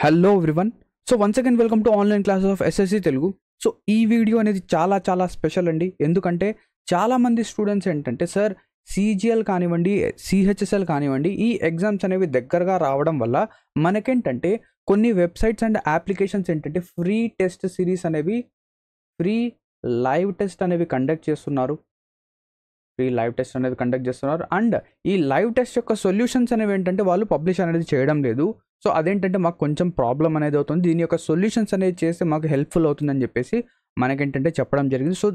Hello everyone. So once again welcome to online classes of SSC Telugu. So ఈ video అనేది చాలా చాలా special అండి. ఎందుకంటే చాలామంది స్టూడెంట్స్ ఏంటంటే సార్ సీజీఎల్ కానివ్వండి, సిహెచ్ఎస్ఎల్ కానివ్వండి, ఈ ఎగ్జామ్స్ అనేవి దగ్గరగా రావడం వల్ల మనకేంటంటే కొన్ని వెబ్సైట్స్ అండ్ అప్లికేషన్స్ ఏంటంటే ఫ్రీ టెస్ట్ సిరీస్ అనేవి, ఫ్రీ లైవ్ టెస్ట్ అనేవి కండక్ట్ చేస్తున్నారు. అండ్ ఈ లైవ్ టెస్ట్ యొక్క సొల్యూషన్స్ అనేవి ఏంటంటే వాళ్ళు పబ్లిష్ అనేది చేయడం లేదు. సో అదేంటంటే మాకు కొంచెం ప్రాబ్లం అనేది అవుతుంది. దీని యొక్క సొల్యూషన్స్ అనేది చేస్తే మాకు హెల్ప్ఫుల్ అవుతుందని చెప్పేసి మనకేంటంటే చెప్పడం జరిగింది. సో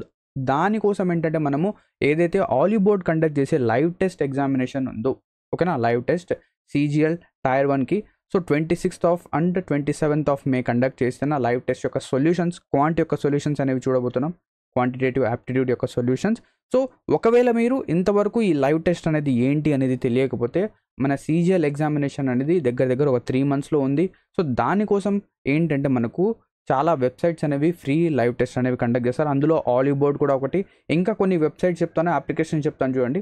దానికోసం ఏంటంటే మనము ఏదైతే ఆలివ్ బోర్డ్ కండక్ట్ చేసే లైవ్ టెస్ట్ ఎగ్జామినేషన్ ఉందో, ఓకేనా, లైవ్ టెస్ట్ సిజిఎల్ టైర్ 1కి so 26th and 27th May conduct చేస్తున్న లైవ్ టెస్ట్ యొక్క సొల్యూషన్స్, క్వాంట్ యొక్క సొల్యూషన్స్ అనేవి చూడబోతున్నాం. క్వాంటిటేటివ్ యాప్టిట్యూడ్ యొక్క సొల్యూషన్స్. సో ఒకవేళ మీరు ఇంతవరకు ఈ లైవ్ టెస్ట్ అనేది ఏంటి అనేది తెలియకపోతే, మన సీజీఎల్ ఎగ్జామినేషన్ అనేది దగ్గర ఒక 3 monthsలో ఉంది. సో దానికోసం ఏంటంటే మనకు చాలా వెబ్సైట్స్ అనేవి ఫ్రీ లైవ్ టెస్ట్ అనేవి కండక్ట్ చేస్తారు. అందులో ఆలివ్ బోర్డ్ కూడా ఒకటి. ఇంకా కొన్ని వెబ్సైట్స్ చెప్తాను, అప్లికేషన్ చెప్తాను చూడండి,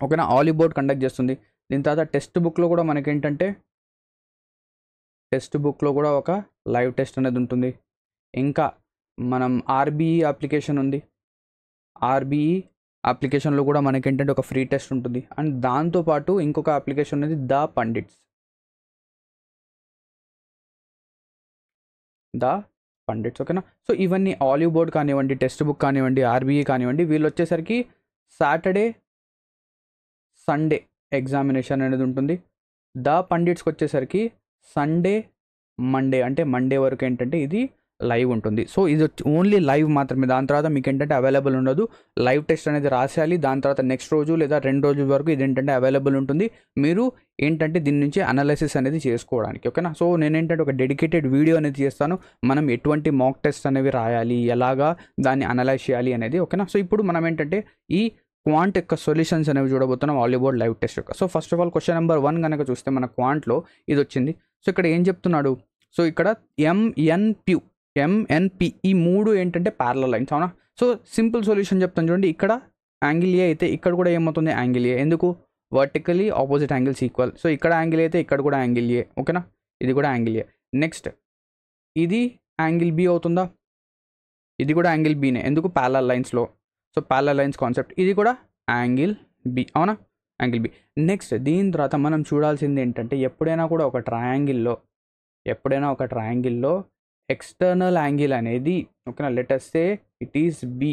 ఓకేనా. ఆలివ్ బోర్డ్ కండక్ట్ చేస్తుంది. దీని తర్వాత టెక్స్ట్ బుక్లో కూడా మనకేంటంటే టెక్స్ట్ బుక్లో కూడా ఒక లైవ్ టెస్ట్ అనేది ఉంటుంది. ఇంకా మనం ఆర్బీఈ అప్లికేషన్ ఉంది. ఆర్బీఈ అప్లికేషన్లో కూడా మనకేంటంటే ఒక ఫ్రీ టెస్ట్ ఉంటుంది. అండ్ దాంతోపాటు ఇంకొక అప్లికేషన్ అనేది ద పండిట్స్, ఓకేనా. సో ఇవన్నీ ఆలివ్ బోర్డ్ కానివ్వండి, టెక్స్ట్ బుక్ కానివ్వండి, ఆర్బీఈ కానివ్వండి, వీళ్ళు వచ్చేసరికి సాటర్డే సండే ఎగ్జామినేషన్ అనేది ఉంటుంది. ద పండిట్స్కి వచ్చేసరికి సండే మండే, అంటే మండే వరకు ఏంటంటే ఇది లైవ్ ఉంటుంది. సో ఇది ఓన్లీ లైవ్ మాత్రమే. దాని తర్వాత మీకు ఏంటంటే అవైలబుల్ ఉండదు. లైవ్ టెస్ట్ అనేది రాసేయాలి. దాని తర్వాత నెక్స్ట్ రోజు లేదా 2 రోజుల వరకు ఇది ఏంటంటే అవైలబుల్ ఉంటుంది. మీరు ఏంటంటే దీని నుంచి అనాలిసిస్ అనేది చేసుకోవడానికి, ఓకేనా. సో నేను ఏంటంటే ఒక డెడికేటెడ్ వీడియో అనేది చేస్తాను. మనం ఎటువంటి మాక్ టెస్ట్ అనేవి రాయాలి, ఎలాగా దాన్ని అనలైజ్ చేయాలి అనేది, ఓకేనా. సో ఇప్పుడు మనం ఏంటంటే ఈ క్వాంట్ యొక్క సొల్యూషన్స్ అనేవి చూడబోతున్నాం ఆలివ్ బోర్డ్ లైవ్ టెస్ట్ యొక్క. So first of all question number 1 కనుక చూస్తే మన క్వాంట్లో ఇది వచ్చింది. సో ఇక్కడ ఏం చెప్తున్నాడు, సో ఇక్కడ ఎంఎన్పి ఈ 3 ఏంటంటే ప్యారలల్ లైన్స్, అవునా. సో సింపుల్ సొల్యూషన్ చెప్తాను చూడండి. ఇక్కడ యాంగిల్ ఏ అయితే ఇక్కడ కూడా ఏమవుతుంది, యాంగిల్ ఏ. ఎందుకు, vertically opposite angles equal. So ఇక్కడ యాంగిల్ అయితే ఇక్కడ కూడా యాంగిల్ ఏ, ఓకేనా. ఇది కూడా యాంగిల్ ఏ. నెక్స్ట్ ఇది యాంగిల్ బి అవుతుందా, ఇది కూడా యాంగిల్ బీనే. ఎందుకు, ప్యారలల్ లైన్స్లో. సో ప్యారలల్ లైన్స్ కాన్సెప్ట్, ఇది కూడా యాంగిల్ బి, అవునా, యాంగిల్ బి. నెక్స్ట్ దీని తర్వాత మనం చూడాల్సింది ఏంటంటే ఎప్పుడైనా ఒక ట్రయాంగిల్లో ఎక్స్టర్నల్ యాంగిల్ అనేది, ఓకేనా, let us say it is b,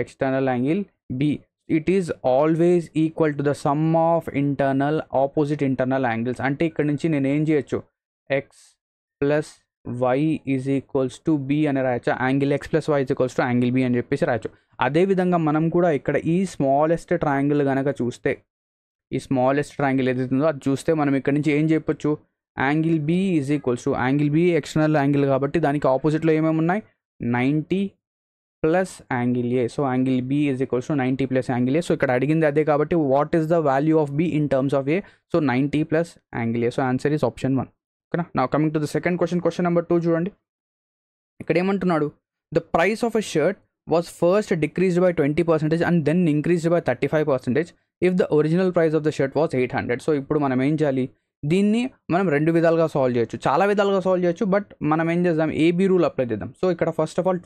external angle b, it is always equal to the sum of opposite internal angles. అంటే ఇక్కడ నుంచి నేను ఏం చేయొచ్చు, x plus y is equals to b అని రాయొచ్చు. Angle x plus y is equals to angle b అని చెప్పేసి రాయొచ్చు. అదేవిధంగా మనం కూడా ఇక్కడ ఈ స్మాలెస్ట్ ట్రయాంగిల్ కనుక చూస్తే, ఈ స్మాలెస్ట్ ట్రయాంగిల్ ఏదైతే ఉందో అది చూస్తే మనం ఇక్కడ నుంచి ఏం చెప్పొచ్చు, angle b is equals to, angle b external angle కాబట్టి దానికి ఆపోజిట్లో ఏమేమి ఉన్నాయి, 90 plus angle a. So angle b is equals to 90 plus angle a. So ఇక్కడ అడిగింది అదే కాబట్టి what is the value of b in terms of a. So 90 plus angle a. So answer is option 1, ఓకేనా. Now coming to the second question, question number 2 చూడండి. ఇక్కడ ఏమంటున్నాడు, the price of a shirt was first decreased by 20% and then increased by 35% if the original price of the shirt was 800. So ఇప్పుడు మనం ఏం చేయాలి, దీన్ని మనం 2 విధాలుగా సాల్వ్ చేయొచ్చు, చాలా విధాలుగా సాల్వ్ చేయొచ్చు. బట్ మనం ఏం చేద్దాం, ఏబీ రూల్ అప్లై చేద్దాం. సో ఇక్కడ ఫస్ట్ ఆఫ్ ఆల్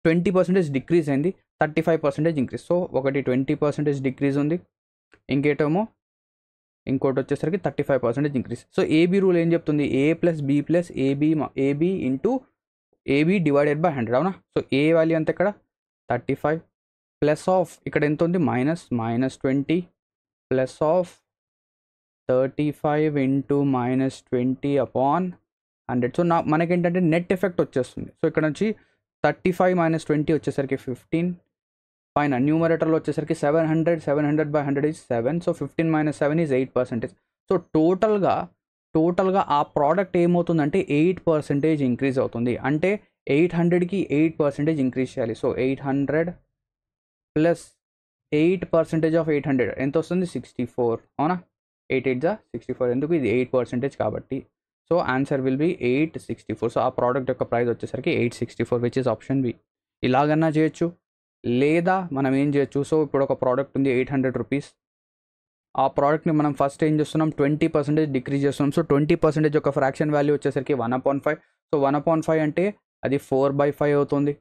20% డిక్రీజ్ అయింది, 35% ఇంక్రీజ్. సో ఒకటి 20% డిక్రీజ్ ఉంది, ఇంకోటి వచ్చేసరికి 35% ఇంక్రీజ్. సో ఏబీ రూల్ ఏం చెప్తుంది, a plus b plus ab into ab divided by 100, అవునా. సో ఏ వాల్యూ అంత ఇక్కడ 35 ప్లస్ ఆఫ్ ఇక్కడ ఎంత ఉంది, -20 plus of 35 into -20 upon 100. So మనకేంటంటే నెట్ ఎఫెక్ట్ వచ్చేస్తుంది. సో ఇక్కడ నుంచి 35 - 20 వచ్చేసరికి 15, పైన న్యూమరేటర్లో వచ్చేసరికి 700 by 100 is 7. So 15 - 7 is 8%. So టోటల్గా ఆ ప్రోడక్ట్ ఏమవుతుందంటే 8% ఇంక్రీజ్ అవుతుంది. అంటే 800కి 8% ఇంక్రీజ్ చేయాలి. సో 800 ప్లస్ 8% ఆఫ్ 800 ఎంత వస్తుంది, 64, అవునా. 8 8 64, ఎందుకు, ఇది 8% కాబట్టి. So answer will B 864. So ఆ ప్రోడక్ట్ యొక్క ప్రైస్ వచ్చేసరికి 864 విచ్ ఇస్ ఆప్షన్ బి. ఇలాగన్నా చేయొచ్చు, లేదా మనం ఏం చేయొచ్చు, సో ఇప్పుడు ఒక ప్రోడక్ట్ ఉంది 800 రూపీస్, ఆ ప్రోడక్ట్ని మనం ఫస్ట్ ఏం చేస్తున్నాం 20% డిక్రీజ్ చేస్తున్నాం. సో 20% యొక్క ఫ్రాక్షన్ వాల్యూ వచ్చేసరికి 1/5. సో 1/5 అంటే అది 4/5 అవుతుంది.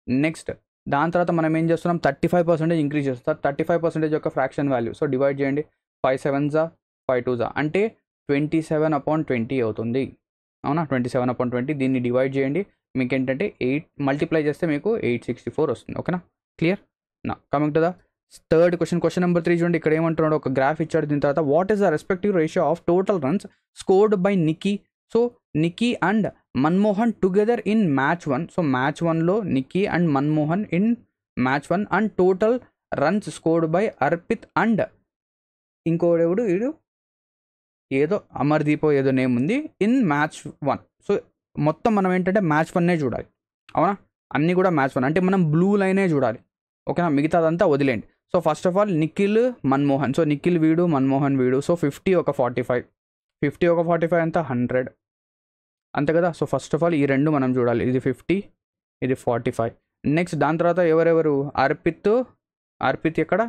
నెక్స్ట్ దాని తర్వాత మనం ఏం చేస్తున్నాం 35% ఇంక్రీజ్ చేస్తాం. 35% యొక్క ఫ్రాక్షన్ వాల్యూ. సో డివైడ్ చేయండి 5 7s 5 2s అంటే 27/20 అవుతుంది. అవునా 27/20 దీన్ని డివైడ్ చేయండి. మీకు ఏంటంటే 8 మల్టిప్లై చేస్తే మీకు 864 వస్తుంది. ఓకేనా క్లియర్ నా coming to the third question number 3 చూడండి. ఇక్కడ ఏమంటున్నాడు ఒక గ్రాఫ్ ఇచ్చాడు. దీని తర్వాత what is the respective ratio of total runs scored by Nikki. So Nikki and Manmohan together in match 1. So match 1లో Nikki and Manmohan in match 1 and total runs scored by Arpit and ఇంకోడెవడు వీడు ఏదో అమర్దీపో ఏదో నేమ్ ఉంది ఇన్ మ్యాచ్ 1. సో మొత్తం మనం ఏంటంటే మ్యాచ్ 1నే చూడాలి. అవునా అన్నీ కూడా మ్యాచ్ 1 అంటే మనం బ్లూ లైనే చూడాలి. ఓకేనా మిగతాదంతా వదిలేండి. So first of all Nikhil Manmohan. So Nikhil వీడు మన్మోహన్ వీడు. సో 50 ఒక 45 50 ఒక 45 అంతా 100 అంతే కదా. సో ఫస్ట్ ఆఫ్ ఆల్ ఈ రెండు మనం చూడాలి. ఇది 50 ఇది 45. నెక్స్ట్ దాని తర్వాత ఎవరెవరు అర్పిత్ ఎక్కడ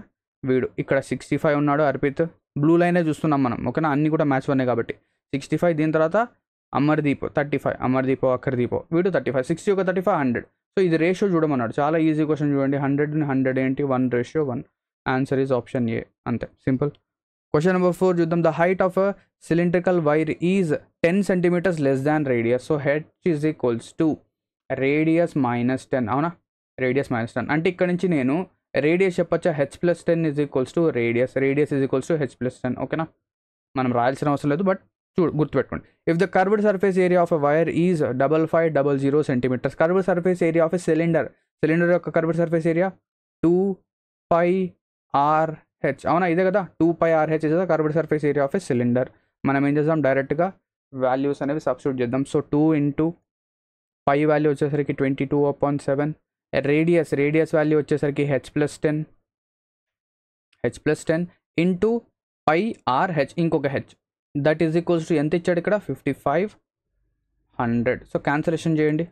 వీడు ఇక్కడ 65 ఉన్నాడు అర్పిత్. బ్లూ లైనే చూస్తున్నాం మనం. ఓకేనా అన్నీ కూడా మ్యాచ్ 1 కాబట్టి 65. దీని తర్వాత అమర్దీప్ 35 అమర్దీప్ అక్కర్దీపో వీడు 35 60 ఒక 35 100. సో ఇది రేషియో చూడమన్నాడు. చాలా ఈజీ క్వశ్చన్ చూడండి. 100 ఏంటి 1:1. Answer is option A. అంతే సింపుల్. క్వశ్చన్ నెంబర్ 4 చూద్దాం. The height of a cylindrical wire is 10 centimeters less than radius. So h is equals to radius -10. అవునా రేడియస్ -10 అంటే ఇక్కడ నుంచి నేను రేడియస్ చెప్పచ్చా h+10 is equals to radius is equals to h+10. ఓకేనా మనం రాయాల్సిన అవసరం లేదు బట్ గుర్తుపెట్టుకోండి. If the curved surface area of a wire is 5500 centimeters. Curved surface area of a cylinder యొక్క కర్వ్డ్ సర్ఫేస్ ఏరియా 2πRh. అవునా ఇదే కదా 2πRh is the curved surface area of a cylinder. మనం ఏం చేద్దాం డైరెక్ట్గా వాల్యూస్ అనేవి సబ్స్టిట్యూట్ చేద్దాం. సో 2 ఇంటూ పై వాల్యూ వచ్చేసరికి 22/7. రేడియస్ వాల్యూ వచ్చేసరికి h+10 ఇంటూ πRh ఇంకొక H that is equals to ఎంత ఇచ్చాడు ఇక్కడ 5500. సో క్యాన్సలేషన్ చేయండి.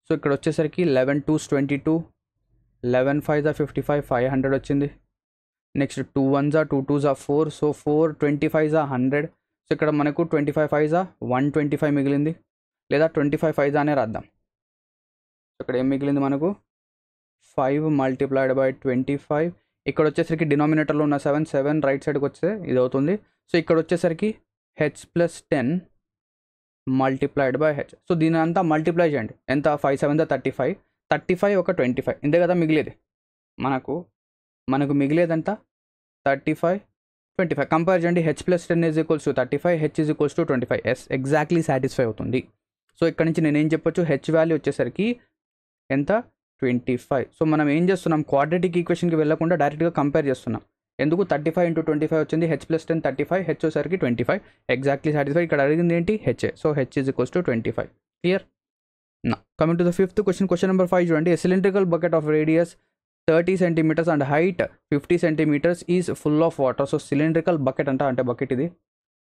సో ఇక్కడ వచ్చేసరికి 11 2s 22 11 5s 55 500 వచ్చింది. Next 2 1s 2 2s 4 so 4 25s 100. So ఇక్కడ మనకు 25 5s 125 మిగిలింది లేదా 25 5s అనే రాద్దాం. ఇక్కడ ఏం మిగిలింది మనకు 5 మల్టిప్లైడ్ బై 25. ఇక్కడ వచ్చేసరికి డినామినేటర్లో ఉన్న 7 రైట్ సైడ్కి వస్తే ఇది అవుతుంది. సో ఇక్కడ వచ్చేసరికి h+10 multiplied by H. So దీని అంతా మల్టిప్లై చేయండి. ఎంత 5 7 35 ఒక 25 ఇంతే కదా మిగిలేది మనకు మిగిలేదంత 35 25 కంపేర్ చేయండి. h+10 is equals to 35 h is equals to 25 yes exactly satisfy అవుతుంది. సో ఇక్కడ నుంచి నేను ఏం చెప్పొచ్చు హెచ్ వాల్యూ వచ్చేసరికి ఎంత 25. సో మనం ఏం చేస్తున్నాం క్వాడ్రాటిక్ ఈక్వేషన్కి వెళ్ళకుండా డైరెక్ట్గా కంపేర్ చేస్తున్నాం. ఎందుకు 35 × 25 వచ్చింది h+10 35 హెచ్ వచ్చేసరికి 25 ఎగ్జాక్ట్లీ సాటిస్ఫై. ఇక్కడ అడిగింది ఏంటి h. So h is equals to 25 clear. నా coming to the fifth question number 5 చూడండి. A cylindrical bucket of radius 30 centimeters and height 50 centimeters is full of water. So cylindrical bucket అంటే bucket ఇది.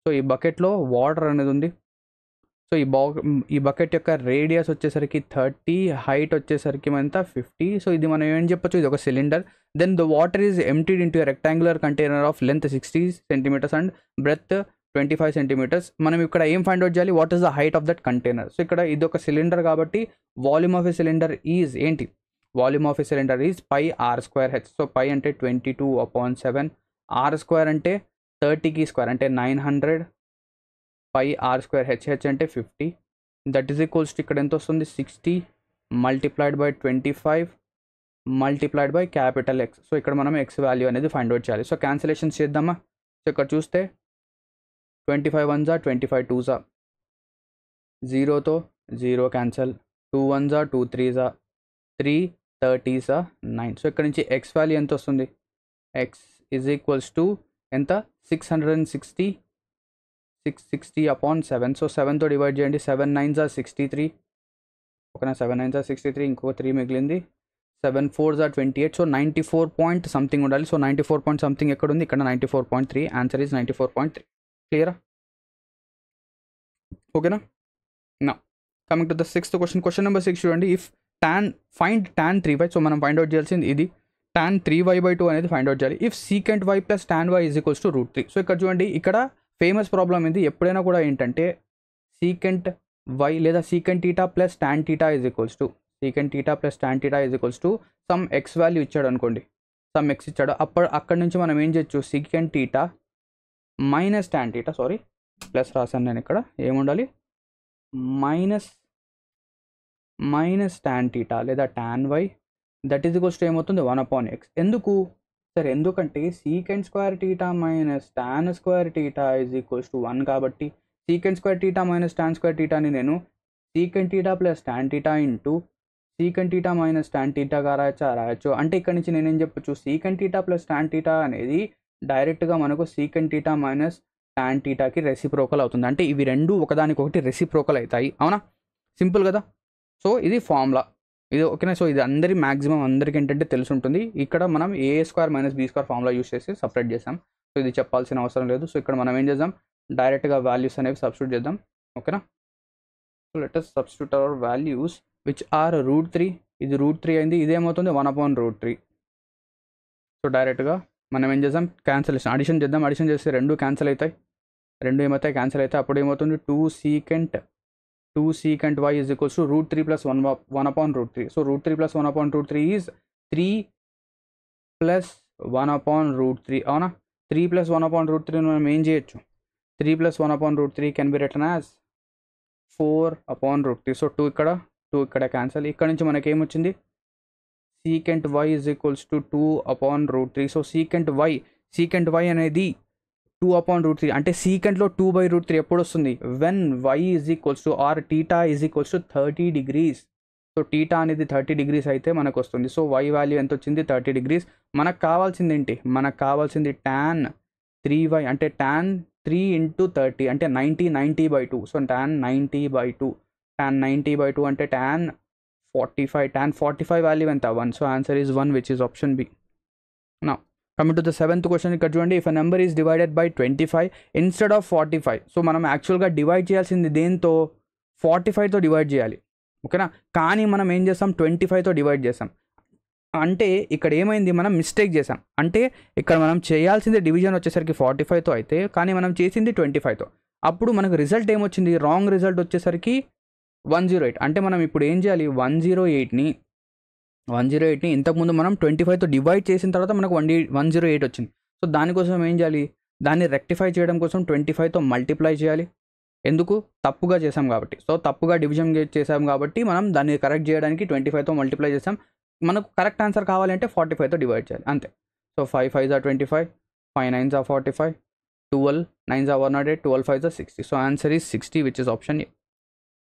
So ఈ బకెట్లో water అనేది ఉంది. So ఈ bucket యొక్క రేడియస్ వచ్చేసరికి 30 హైట్ వచ్చేసరికి ఎంత 50. సో ఇది మనం ఏం చెప్పొచ్చు ఇది ఒక cylinder. Then the water is emptied into rectangular container of length 60 centimeters and breadth 25 centimeters. మనం ఇక్కడ ఏం ఫైండ్ అవుట్ చేయాలి what is the height of that container. So ఇక్కడ ఇది ఒక సిలిండర్ కాబట్టి volume of a cylinder is ఏంటి volume of a cylinder is πr²h. So pi అంటే 22/7 r² అంటే 30కి స్క్వేర్ అంటే 900 πr²h అంటే 50 దట్ ఈజ్ ఈక్వల్స్ టు ఇక్కడ ఎంత వస్తుంది 60 multiplied by 25 multiplied by capital X. So ఇక్కడ మనం ఎక్స్ వాల్యూ అనేది ఫైండ్ అవుట్ చేయాలి. సో క్యాన్సిలేషన్స్ చేద్దామా. సో ఇక్కడ చూస్తే 25 1s 25 2s 0తో 0 cancel 2 1s 2 3s 3 30s 9. So ఇక్కడ నుంచి ఎక్స్ వాల్యూ ఎంత వస్తుంది ఎక్స్ ఈజ్ ఈక్వల్స్ టు ఎంత 660/7. సో 7తో డివైడ్ చేయండి. 7 9s 63 ఓకేనా 7 9s 63 ఇంకో 3 మిగిలింది 7 4s 28. సో 94 పాయింట్ సంథింగ్ ఉండాలి. సో 94 పాయింట్ సంథింగ్ ఎక్కడ ఉంది ఇక్కడ 94.3. ఆన్సర్ ఈజ్ 94.3 క్లియరా ఓకేనా. Now coming to the sixth question number 6 చూడండి. If find tan 3/5. సో మనం ఫైండ్ అవుట్ చేయాల్సింది ఇది tan 3y/2 అనేది ఫైండ్ అవుట్ చేయాలి. If secant y plus tan y is equals to √3. So ఇక్కడ చూడండి, ఇక్కడ ఫేమస్ ప్రాబ్లం ఇది ఎప్పుడైనా కూడా ఏంటంటే సీకెంట్ y లేదా secant theta plus tan theta is equals to some X value ఇచ్చాడు అనుకోండి, సమ్ ఎక్స్ ఇచ్చాడు. అక్కడ నుంచి మనం ఏం చేయొచ్చు, secant theta minus tan theta, sorry plus రాశాను నేను ఇక్కడ, ఏముండాలి మైనస్ tan థీటా లేదా tan y that is equals to ఏమవుతుంది 1/x. ఎందుకు సరే, ఎందుకంటే secant square theta minus tan square theta is equals to 1 కాబట్టి secant square theta minus tan square థీటాని నేను secant theta plus tan theta into secant theta minus tan థీటాగా రాయొచ్చు. అంటే ఇక్కడ నుంచి నేనేం చెప్పొచ్చు, secant theta plus tan theta అనేది డైరెక్ట్గా మనకు సీకెంట్ థీటా మైనస్ tan థీటాకి రెసిప్రోకల్ అవుతుంది. అంటే ఇవి రెండు ఒకదానికొకటి రెసిప్రోకల్ అవుతాయి, అవునా? సింపుల్ కదా. సో ఇది ఫార్ములా, ఇది ఓకేనా. సో ఇది మ్యాక్సిమం అందరికీ ఏంటంటే తెలిసి ఉంటుంది. ఇక్కడ మనం a² - b² ఫార్ములా యూస్ చేసి సపరేట్ చేసాం. సో ఇది చెప్పాల్సిన అవసరం లేదు. సో ఇక్కడ మనం ఏం చేద్దాం, డైరెక్ట్గా వాల్యూస్ అనేవి సబ్స్టిట్యూట్ చేద్దాం, ఓకేనా. So let us substitute our values which are √3. ఇది √3 అయింది, ఇదేమవుతుంది 1/√3. సో డైరెక్ట్గా మనం ఏం చేద్దాం, క్యాన్సలేషన్ అడిషన్ చేద్దాం. అడిషన్ చేస్తే రెండు క్యాన్సిల్ అవుతాయి, క్యాన్సిల్ అవుతాయి. అప్పుడు ఏమవుతుంది, 2 secant y is equals to √3 plus 1/√3. So √3 plus 1/√3 is 3 plus 1/√3, అవునా. 3 plus 1/√3 మనం ఏం చేయొచ్చు, 3 plus 1/√3 can be written as 4/√3. So 2 ఇక్కడ క్యాన్సల్. ఇక్కడ నుంచి మనకి ఏమొచ్చింది, secant y is equals to 2/√3. So secant y అనేది 2/√3 అంటే సీకెంట్లో 2/√3 ఎప్పుడు వస్తుంది, when y is equals to or theta is equals to 30 degrees. So theta అనేది 30 degrees అయితే మనకు వస్తుంది. సో y వాల్యూ ఎంత వచ్చింది, 30 degrees. మనకు కావాల్సింది ఏంటి, tan 3y అంటే tan 3 into 30 అంటే 90/2. సో tan 90/2 అంటే tan 45 వాల్యూ ఎంత, 1. So answer is 1, which is option b. Now coming to the 7th question. ఇక్కడ చూడండి, if a number is divided by 25 instead of 45. So మనం యాక్చువల్గా డివైడ్ చేయాల్సింది దేంతో, 45తో డివైడ్ చేయాలి, ఓకేనా. కానీ మనం ఏం చేస్తాం, 25తో డివైడ్ చేస్తాం. అంటే ఇక్కడ ఏమైంది, మనం మిస్టేక్ చేసాం. అంటే ఇక్కడ మనం చేయాల్సింది డివిజన్ వచ్చేసరికి 45తో అయితే, కానీ మనం చేసింది 25తో. అప్పుడు మనకు రిజల్ట్ ఏమొచ్చింది, రాంగ్ రిజల్ట్ వచ్చేసరికి 108. అంటే మనం ఇప్పుడు ఏం చేయాలి, 108ని ఇంతకుముందు మనం 25తో డివైడ్ చేసిన తర్వాత మనకు 108 వచ్చింది. సో దానికోసం ఏం చేయాలి, దాన్ని రెక్టిఫై చేయడం కోసం 25తో మల్టిప్లై చేయాలి. ఎందుకు, తప్పుగా చేసాం కాబట్టి. సో తప్పుగా డివిజన్ చేసాం కాబట్టి మనం దాన్ని కరెక్ట్ చేయడానికి 25తో మల్టిప్లై చేసాం. మనకు కరెక్ట్ ఆన్సర్ కావాలంటే 45తో డివైడ్ చేయాలి, అంతే. So 5 5s are 25, 5 9s are 45, 12 9s are 108, 12 5s are 60. So answer is 60, which is option A.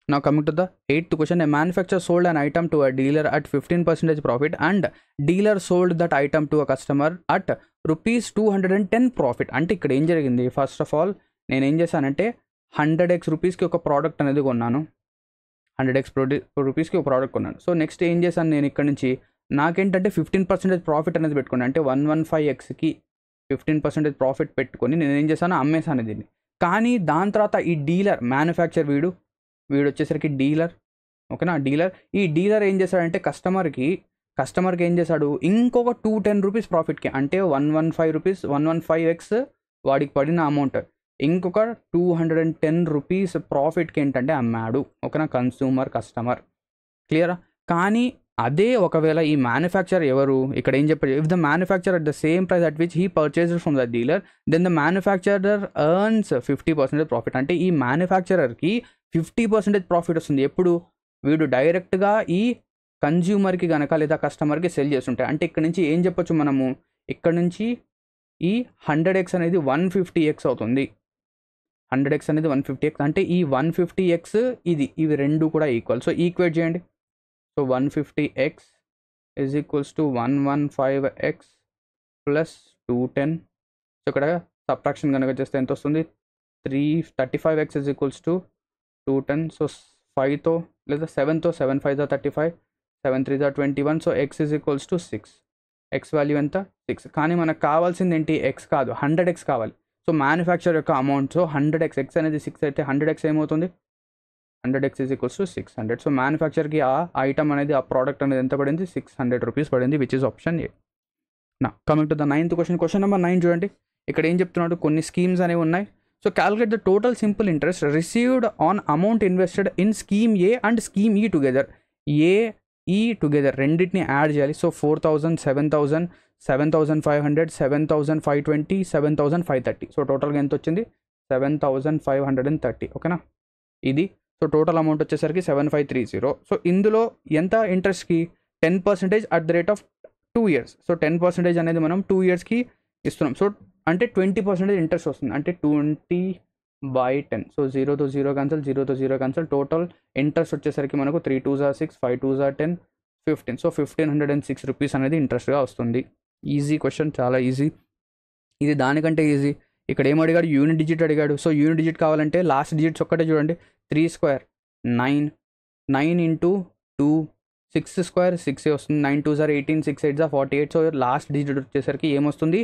Now coming to the 8th question. A manufacturer sold an item to a dealer at 15% profit and dealer sold that item to a customer at ₹210 profit. అంటే ఇక్కడ ఏం జరిగింది, first of all నేను ఏం చేశానంటే 100x రూపీస్కి ఒక product అనేది కొన్నాను, 100x రూపీస్కి ఒక ప్రోడక్ట్ కొన్నాను. సో నెక్స్ట్ ఏం చేశాను, నేను ఇక్కడ నుంచి నాకేంటంటే 15% ప్రాఫిట్ అనేది పెట్టుకున్నాను. అంటే 115xకి 15% ప్రాఫిట్ పెట్టుకొని నేను ఏం చేశాను, అమ్మేశాను దీన్ని. కానీ దాని తర్వాత ఈ డీలర్, మ్యానుఫ్యాక్చర్ వీడు వచ్చేసరికి డీలర్, ఓకేనా. ఈ డీలర్ ఏం చేశాడంటే కస్టమర్కి ఏం చేశాడు, ఇంకొక 210 రూపీస్ ప్రాఫిట్కి, అంటే 115x వాడికి పడిన అమౌంట్ ఇంకొక 210 రూపీస్ ప్రాఫిట్కి ఏంటంటే అమ్మాడు, ఓకేనా, కస్టమర్. క్లియరా. కానీ అదే ఒకవేళ ఈ మ్యానుఫ్యాక్చర్ ఎవరు, ఇక్కడ ఏం చెప్పారు, if the manufacture at the same price at which he purchased from the dealer then the manufacturer earns 50% profit. అంటే ఈ మ్యానుఫ్యాక్చరర్కి 50% ప్రాఫిట్ వస్తుంది ఎప్పుడు, వీడు డైరెక్ట్గా ఈ కన్జ్యూమర్కి కనుక లేదా కస్టమర్కి సెల్ చేస్తుంటాయి. అంటే ఇక్కడ నుంచి ఏం చెప్పొచ్చు మనము, ఇక్కడ నుంచి ఈ 100x అనేది 150x అవుతుంది, 100x అనేది 150x. అంటే ఈ 150x ఇవి రెండు కూడా ఈక్వల్. సో ఈక్వేట్ చేయండి. So 150x is equals to 115x plus 210. So ఇక్కడ సబ్ట్రాక్షన్ కనుక చేస్తే ఎంత వస్తుంది, 35x is equals to 210. So 5తో లేదా 7తో 7 5s are 35, 7 3s are 21. So x is equals to 6. X value ఎంత, 6. కానీ మనకు కావాల్సింది ఏంటి, ఎక్స్ కాదు 100x కావాలి. సో మ్యానుఫ్యాక్చర్ యొక్క అమౌంట్, సో 100x, ఎక్స్ అనేది 6 అయితే 100x ఏమవుతుంది, 100x is equals to 600. So మ్యానుఫ్యాక్చర్కి ఆ ఐటమ్ అనేది, ఆ ప్రోడక్ట్ అనేది ఎంత పడింది, 600 రూపీస్ పడింది, విచ్ ఈజ్ ఆప్షన్ ఏ. నా coming to the 9th question number 9 చూడండి. ఇక్కడ ఏం చెప్తున్నాడు, కొన్ని స్కీమ్స్ అనేవి ఉన్నాయి. So calculate the total simple interest received on amount invested in scheme A and scheme E together. E together రెండింటిని యాడ్ చేయాలి. సో 4,000, 7,000, 7,500, 7,520, 7,530. సో టోటల్గా ఎంత వచ్చింది, 7,530. ఓకేనా, ఇది. సో టోటల్ అమౌంట్ వచ్చేసరికి 7,530. సో ఇందులో ఎంత ఇంట్రెస్ట్కి, 10% at the rate of 2 years. So 10% అనేది మనం 2 yearsకి ఇస్తున్నాం. సో అంటే 20% ఇంట్రెస్ట్ వస్తుంది, అంటే 20/10. So 0 to 0 cancel, 0 to 0 cancel. Total interest వచ్చేసరికి మనకు 3 2s are 6, 5 2s are 10, 15. So 1,506 rupees అనేది ఇంట్రెస్ట్గా వస్తుంది. ఈజీ క్వశ్చన్, చాలా ఈజీ. ఇది దానికంటే ఈజీ. ఇక్కడ ఏం అడిగాడు, యూనిట్ డిజిట్ అడిగాడు. సో యూనిట్ డిజిట్ కావాలంటే లాస్ట్ డిజిట్స్ ఒక్కటే చూడండి. 3 square 9, 9 into 2, 6 square 6 వస్తుంది. 9 2s are 18, 6 8s are 48. So last digit వచ్చేసరికి ఏమొస్తుంది,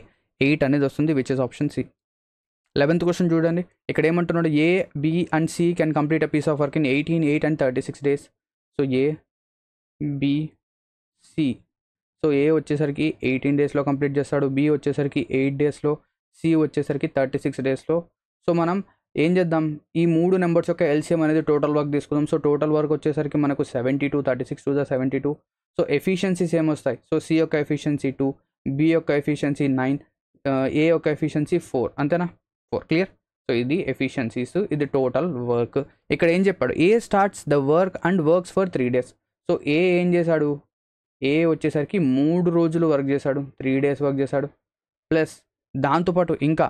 8 అనేది వస్తుంది, which is option C. 11th question చూడండి. ఇక్కడ ఏమంటున్నాడు, A B and C can complete a piece of work in 18, 8 and 36 days. So A B C. So A వచ్చేసరికి 18 daysలో complete చేస్తాడు, B వచ్చేసరికి 8 daysలో, సి వచ్చేసరికి 36 daysలో. సో మనం ఏం చేద్దాం, ఈ 3 నెంబర్స్ యొక్క ఎల్సిఎం అనేది టోటల్ వర్క్ తీసుకుందాం. సో టోటల్ వర్క్ వచ్చేసరికి మనకు 72, 36 2 the 72. సో ఎఫిషియన్సీస్ ఏమొస్తాయి, సో సి యొక్క ఎఫిషియన్సీ 2, బి యొక్క ఎఫిషియన్సీ 9, ఏ యొక్క ఎఫిషియన్సీ 4. అంతేనా, 4. క్లియర్. సో ఇది ఎఫిషియన్సీస్, ఇది టోటల్ వర్క్. ఇక్కడ ఏం చెప్పాడు, A starts the work and works for 3 days. So A ఏం చేశాడు, ఏ వచ్చేసరికి 3 రోజులు వర్క్ చేశాడు, 3 days వర్క్ చేశాడు. ప్లస్ దాంతోపాటు ఇంకా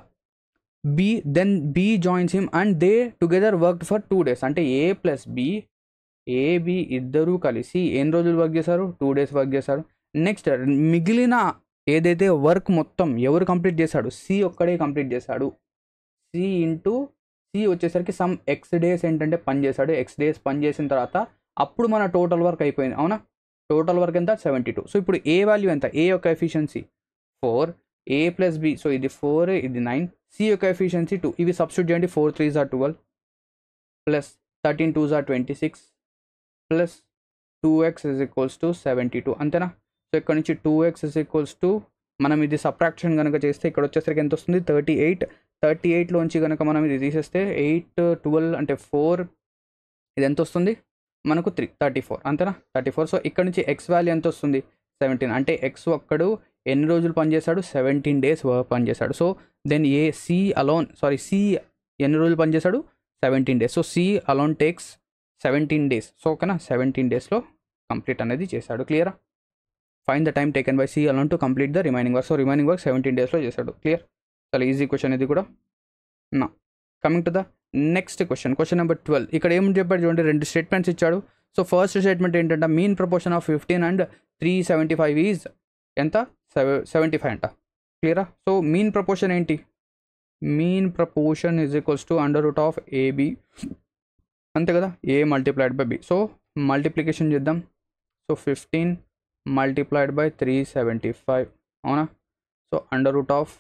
b joins him and they together work for 2 days. అంటే ఏ ప్లస్ బి, ఏబి ఇద్దరూ కలిసి ఎన్ని రోజులు వర్క్ చేశారు, 2 days వర్క్ చేశారు. నెక్స్ట్ మిగిలిన ఏదైతే వర్క్ మొత్తం ఎవరు కంప్లీట్ చేశాడు, సి ఒక్కడే కంప్లీట్ చేశాడు. సి వచ్చేసరికి సమ్ ఎక్స్ డేస్ ఏంటంటే పని చేశాడు. ఎక్స్ డేస్ పని చేసిన తర్వాత అప్పుడు మన టోటల్ వర్క్ అయిపోయింది. అవునా, టోటల్ వర్క్ ఎంత, 72. సో ఇప్పుడు ఏ వాల్యూ ఎంత, ఏ యొక్క ఎఫిషియన్సీ 4, ఏ ప్లస్ బి, సో ఇది 4, ఇది 9, సి యొక్క ఎఫిషియన్సీ 2. ఇవి సబ్స్టిట్యూట్ చేయండి. 4 3s are 12 plus 13 2s are 26 plus 2x is equals to 72. అంతేనా. సో ఇక్కడ నుంచి 2x is equals to, మనం ఇది సబ్ట్రాక్షన్ కనుక చేస్తే ఇక్కడ వచ్చేసరికి ఎంత వస్తుంది, 38. 38లోంచి కనుక మనం ఇది తీసేస్తే 8 12 అంటే 4, ఇది ఎంత వస్తుంది మనకు 3 34. అంతేనా, 34. సో ఇక్కడ నుంచి ఎక్స్ వాల్యూ ఎంత వస్తుంది, 17. అంటే ఎక్స్ ఒక్కడు ఎన్ని రోజులు పనిచేశాడు, 17 days పనిచేశాడు. సో దెన్ సి ఎన్ని రోజులు పనిచేశాడు, 17 days. So C alone takes 17 days. So ఓకేనా, 17 daysలో కంప్లీట్ అనేది చేశాడు. క్లియరా. Find the time taken by C alone to complete the remaining work. So remaining work 17 daysలో చేశాడు. క్లియర్. చాలా ఈజీ క్వశ్చన్ ఇది కూడా. నా coming to the next question number 12. ఇక్కడ ఏం చెప్పాడు చూడండి, 2 స్టేట్మెంట్స్ ఇచ్చాడు. సో ఫస్ట్ స్టేట్మెంట్ ఏంటంటే mean proportion of 15 and 375 is ఎంత, 75 అంట. క్లియరా. సో మీన్ ప్రపోర్షన్ ఏంటి, mean proportion is equals to under root of ab, అంతే కదా, a multiplied by b. So multiplication చేద్దాం. So 15 multiplied by 375. అవునా. So under root of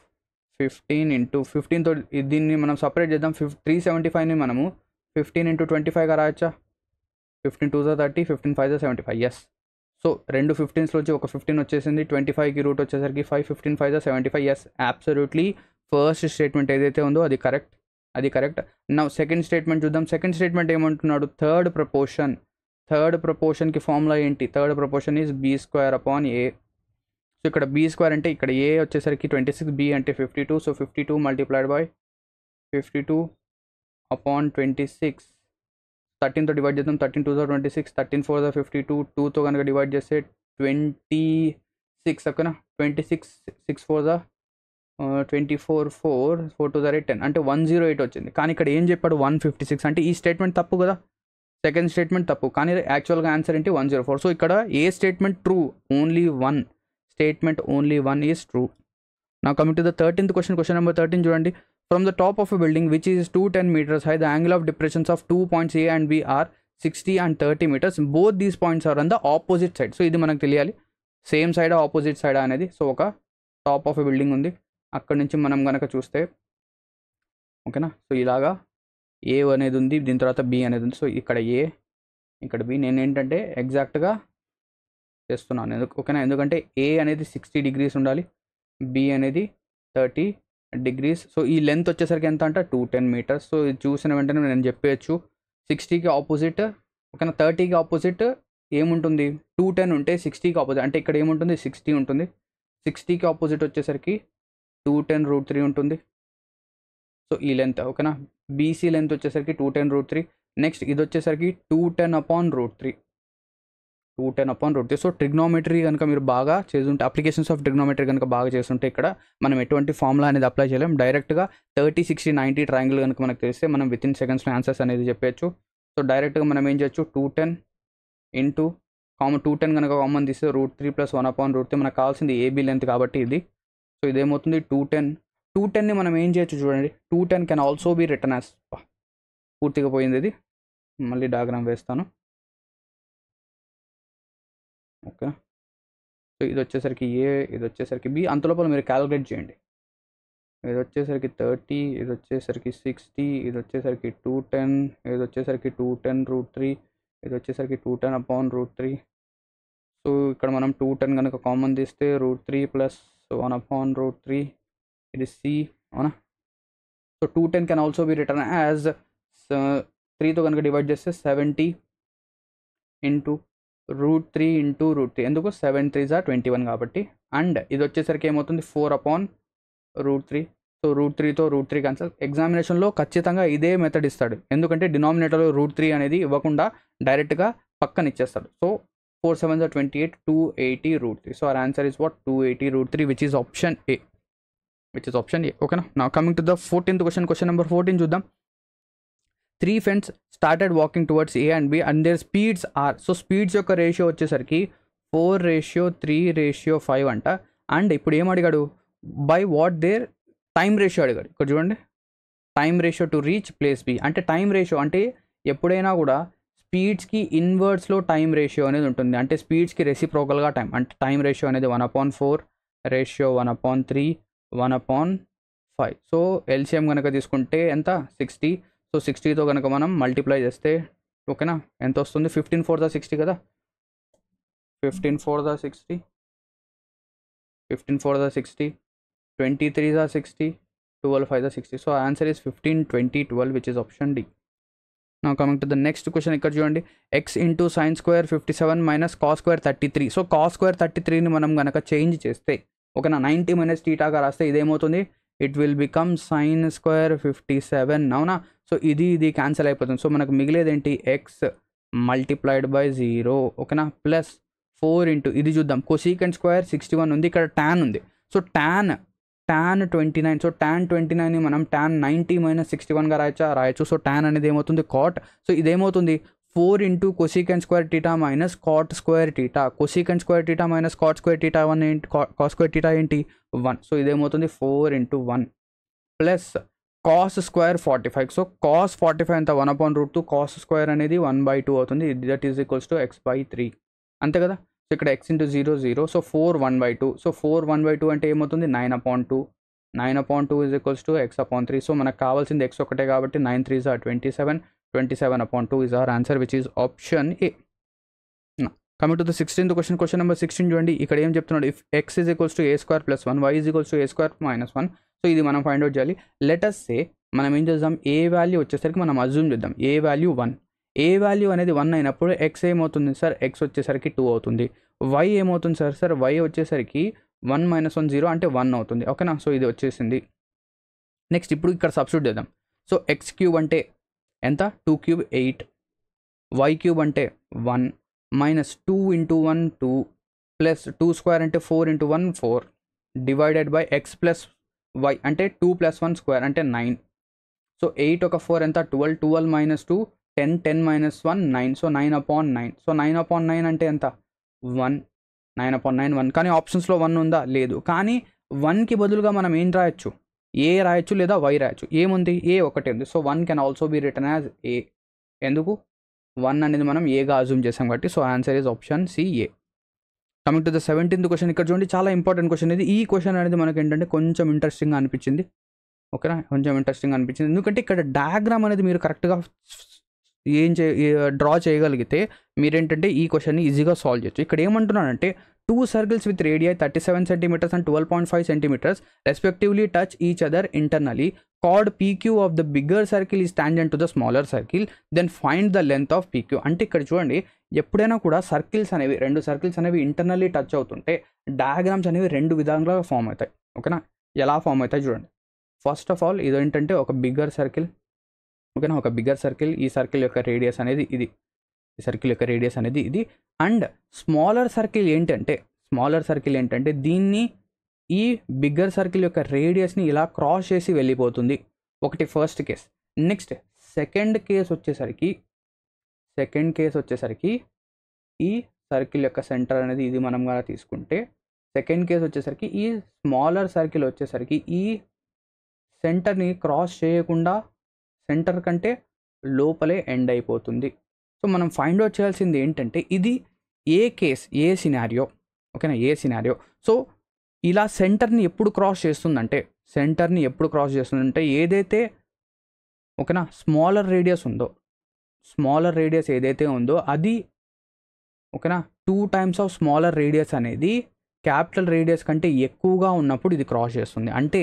15 into 15తో దీన్ని మనం సపరేట్ చేద్దాం. 375ని మనము 15 into 25గా రాయచ్చా. 15 2s are 30, 15 5s are 75. Yes. So 2 15స్లో వచ్చి ఒక 15 వచ్చేసింది. 25కి రూట్ వచ్చేసరికి 5, 15 5s are 75. Yes, absolutely first statement ఏదైతే ఉందో అది కరెక్ట్. నౌ సెకండ్ స్టేట్మెంట్ చూద్దాం. సెకండ్ స్టేట్మెంట్ ఏమంటున్నాడు, థర్డ్ ప్రపోర్షన్కి ఫార్ములా ఏంటి, third proportion is b square upon a. So ఇక్కడ బి స్క్వేర్ అంటే ఇక్కడ ఏ వచ్చేసరికి 26, బి అంటే 52. So 52 multiplied by 52 upon 26. 13తో డివైడ్ చేద్దాం. 13 2s are 26, 13 4s are 52. 2తో కనుక డివైడ్ చేస్తే 26. ఓకేనా. 26 6 4s are 24 4 2s are 10 అంటే 108 వచ్చింది. కానీ ఇక్కడ ఏం చెప్పాడు, 156. అంటే ఈ స్టేట్మెంట్ తప్పు కదా, సెకండ్ స్టేట్మెంట్ తప్పు, కానీ యాక్చువల్గా ఆన్సర్ ఏంటి 104. సో ఇక్కడ ఏ statement true, only one statement, only one is true. నా coming to the 13th question number 13 చూడండి. From the top of a building which is 210 meters high, the angle of depressions of 2 points A and B are 60 and 30 meters. Both these points are on the opposite side. So ఇది మనకు తెలియాలి, same side opposite side అనేది. So ఒక top of a building ఉంది, అక్కడ నుంచి మనం కనుక చూస్తే ఓకేనా. సో ఇలాగా ఏ అనేది ఉంది, దీని తర్వాత బి అనేది ఉంది. సో ఇక్కడ ఏ, ఇక్కడ బి. నేను ఏంటంటే ఎగ్జాక్ట్గా చేస్తున్నాను ఓకేనా, ఎందుకంటే ఏ అనేది 60 degrees ఉండాలి, బి అనేది 30 degrees. సో ఈ లెంత్ వచ్చేసరికి ఎంత అంటే 210 meters. సో ఇది చూసిన వెంటనే నేను చెప్పేయచ్చు 60కి ఆపోజిట్ ఓకేనా 30కి ఆపోజిట్ ఏముంటుంది 210 ఉంటే 60కి ఆపోజిట్ అంటే ఇక్కడ ఏముంటుంది 60 ఉంటుంది 60కి ఆపోజిట్ వచ్చేసరికి 210√3 ఉంటుంది. సో ఈ లెంత్ ఓకేనా బీసీ లెంత్ వచ్చేసరికి 210√3. నెక్స్ట్ ఇది వచ్చేసరికి 210/√3 210/√3. సో ట్రిగ్నోమెట్రీ కనుక మీరు బాగా చేస్తుంటే అప్లికేషన్స్ ఆఫ్ ట్రిగ్నోమెట్రీ కనుక బాగా చేస్తుంటే ఇక్కడ మనం ఎటువంటి ఫార్ములా అనేది అప్లై చేయలేం. డైరెక్ట్గా 30, 60, 90 ట్రయాంగిల్ కనుక మనకు తెలిస్తే మనం విత్ ఇన్ సెకండ్స్లో ఆన్సర్స్ అనేది చెప్పచ్చు. సో డైరెక్ట్గా మనం ఏం చేయొచ్చు 210 ఇంటూ 210 కనుక కామన్ తీస్తే √3 + 1/√3 మనకు కావాల్సింది ఏబీ లెంత్ కాబట్టి ఇది. సో ఇదేమవుతుంది 210ని మనం ఏం చేయొచ్చు చూడండి 210 can also be written as పూర్తిగా పోయింది ఇది మళ్ళీ డయాగ్రామ్ వేస్తాను ఓకే. సో ఇది వచ్చేసరికి ఏ ఇది వచ్చేసరికి బి అంతలోపల మీరు క్యాలిక్యులేట్ చేయండి. ఇది వచ్చేసరికి 30 ఇది వచ్చేసరికి 60 ఇది వచ్చేసరికి 210 ఇది వచ్చేసరికి 210√3 ఇది వచ్చేసరికి 210/√3. సో ఇక్కడ మనం 210 కనుక కామన్ తీస్తే √3 + 1/√3 ఇది సి అవునా. So 210 can also be written as 3తో కనుక డివైడ్ చేస్తే 70 ఇంటూ √3 ఇంటూ √3 ఎందుకు 7 3s are 21 కాబట్టి. అండ్ ఇది వచ్చేసరికి ఏమవుతుంది 4/√3. సో √3తో √3 క్యాన్సల్. ఎగ్జామినేషన్లో ఖచ్చితంగా ఇదే మెథడ్ ఇస్తాడు ఎందుకంటే డినామినేటర్లో √3 అనేది ఇవ్వకుండా డైరెక్ట్గా పక్కన ఇచ్చేస్తాడు. So 4 7s are 28 280/√3. So our answer is what 280/√3 which is option A. ఓకేనా. Now coming to the 14th question number 14 చూద్దాం. 3 friends started walking towards A and B and their speeds are. So speeds యొక్క ratio వచ్చేసరికి 4:3:5 అంట. And ఇప్పుడు ఏం అడిగాడు by what their time ratio అడిగాడు. ఇక్కడ చూడండి time ratio to reach place b అంటే టైం రేషియో అంటే ఎప్పుడైనా కూడా స్పీడ్స్కి ఇన్వర్స్లో టైం రేషియో అనేది ఉంటుంది. అంటే స్పీడ్స్కి రెసిప్రోకల్గా టైం అంటే టైం రేషియో అనేది 1/4 రేషియో 1/3 1/5. సో ఎల్సిఎం కనుక తీసుకుంటే ఎంత 60. సో 60తో కనుక మనం మల్టిప్లై చేస్తే ఓకేనా ఎంత వస్తుంది 15 4 ద 60 కదా 15 4 the 60 15 4 the 60 23 the 60 12 5 the 60. So answer is 15 20 12 which is option D. Now coming to the next question ఇక్కడ చూడండి x into sin square 57 - cos square 33. So cos square 33ని మనం కనుక చేంజ్ చేస్తే ఓకేనా 90 - θగా రాస్తే ఇదేమవుతుంది it will become sin square 57 అవునా. సో ఇది క్యాన్సిల్ అయిపోతుంది. సో మనకు మిగిలేది ఏంటి ఎక్స్ మల్టిప్లైడ్ బై 0 ఓకేనా ప్లస్ 4 ఇంటూ ఇది చూద్దాం కొసీకెంట్ స్క్వేర్ 61 ఉంది ఇక్కడ tan ఉంది. So tan 29. సో tan 29ని మనం tan 90 - 61గా రాయొచ్చు. సో tan అనేది ఏమవుతుంది కాట్. సో ఇదేమవుతుంది 4 into cosecant square θ - cot square θ. Cosecant square θ - cot square θ 1 ఏంటి కాస్ స్క్వేర్ θ ఏంటి 1. సో ఇదేమవుతుంది 4 into 1 plus cos square 45. So cos 45 ఎంత 1/√2 కాస్ స్క్వేర్ అనేది 1/2 అవుతుంది. That is equals to x/3 అంతే కదా. సో ఇక్కడ x ఇంటూ 0 0. సో 4 1/2. సో 4 1/2 అంటే ఏమవుతుంది 9/2 9/2 is equals to x/3. So మనకు కావాల్సింది x ఒకటే కాబట్టి 9 3s are 27 27/2 is our answer which is option A. Now, coming to the 16th question number 16 చూడండి ఇక్కడ ఏం చెప్తున్నాడు if x is equals to a square plus 1 y is equals to a square minus 1. So ఇది మనం find out చేయాలి. Let us say మనం ఏం చేద్దాం ఏ వాల్యూ వచ్చేసరికి మనం అజ్యూమ్ చేద్దాం ఏ వాల్యూ 1. ఏ వాల్యూ అనేది 1 అయినప్పుడు x ఏమవుతుంది సార్ x వచ్చేసరికి 2 అవుతుంది. y ఏమవుతుంది సార్ y వచ్చేసరికి 1 - 1 0 అంటే 1 అవుతుంది ఓకేనా. సో ఇది వచ్చేసింది. నెక్స్ట్ ఇప్పుడు ఇక్కడ సబ్స్టిట్యూట్ చేద్దాం. సో x³ అంటే ఎంత 2³ 8 y³ అంటే 1 మైనస్ 2 ఇంటూ 1 2 ప్లస్ 2 స్క్వేర్ అంటే 4 into 1 4 divided by x plus y అంటే 2 + 1 స్క్వేర్ అంటే 9. సో 8 ఒక 4 ఎంత 12 12 మైనస్ 2 10 10 మైనస్ 1 9. సో 9/9. సో 9/9 అంటే ఎంత 1 9/9 1. కానీ ఆప్షన్స్లో 1 ఉందా లేదు. కానీ 1కి బదులుగా మనం ఏం రాయొచ్చు ఏ రాయొచ్చు లేదా వై రాయొచ్చు. ఏముంది ఏ ఒకటే ఉంది. So 1 can also be written as a. ఎందుకు 1 అనేది మనం ఏగా అజ్యూమ్ చేసాం కాబట్టి. So answer is option c a. Coming to the 17th question ఇక్కడ చూడండి చాలా ఇంపార్టెంట్ క్వశ్చన్ ఇది. ఈ క్వశ్చన్ అనేది మనకి ఏంటంటే కొంచెం ఇంట్రెస్టింగ్గా అనిపించింది ఓకేనా కొంచెం ఇంట్రెస్టింగ్గా అనిపించింది. ఎందుకంటే ఇక్కడ డయాగ్రామ్ అనేది మీరు కరెక్ట్గా డ్రా చేయగలిగితే మీరేంటంటే ఈ క్వశ్చన్ని ఈజీగా సాల్వ్ చేయొచ్చు. ఇక్కడ ఏమంటున్నానంటే two circles with radii 37 centimeters and 12.5 centimeters respectively touch each other internally. Chord PQ of the bigger circle is tangent to the smaller circle. Then find the length of PQ. అంటే ఇక్కడ చూడండి, ఎప్పుడైనా కూడా circles అనేవి, రెండు circles అనేవి internally touch అవుతుంటే diagrams అనేవి రెండు విధాలుగా ఫామ్ అవుతాయి. ఓకేనా, ఎలా ఫామ్ అవుతాయి చూడండి. ఫస్ట్ ఆఫ్ ఆల్ ఇదేంటంటే ఒక బిగ్గర్ సర్కిల్. ఓకేనా, ఒక బిగ్గర్ సర్కిల్, ఈ సర్కిల్ యొక్క రేడియస్ అనేది ఇది, ఈ సర్కిల్ యొక్క రేడియస్ అనేది ఇది. అండ్ స్మాలర్ సర్కిల్ ఏంటంటే దీన్ని, ఈ బిగ్గర్ సర్కిల్ యొక్క రేడియస్ని ఇలా క్రాస్ చేసి వెళ్ళిపోతుంది. ఒకటి first case. Next second case వచ్చేసరికి ఈ సర్కిల్ యొక్క సెంటర్ అనేది ఇది మనం కూడా తీసుకుంటే, సెకండ్ కేస్ వచ్చేసరికి ఈ స్మాలర్ సర్కిల్ వచ్చేసరికి ఈ సెంటర్ని క్రాస్ చేయకుండా సెంటర్ కంటే లోపలే ఎండ్ అయిపోతుంది. సో మనం ఫైండ్ అవుట్ చేయాల్సింది ఏంటంటే ఇది ఏ కేస్, ఏ సినారియో. ఓకేనా, ఏ సినారియో. సో ఇలా సెంటర్ని ఎప్పుడు క్రాస్ చేస్తుందంటే ఏదైతే ఓకేనా స్మాలర్ రేడియస్ ఏదైతే ఉందో అది ఓకేనా 2 times ఆఫ్ స్మాలర్ రేడియస్ అనేది క్యాపిటల్ రేడియస్ కంటే ఎక్కువగా ఉన్నప్పుడు ఇది క్రాస్ చేస్తుంది. అంటే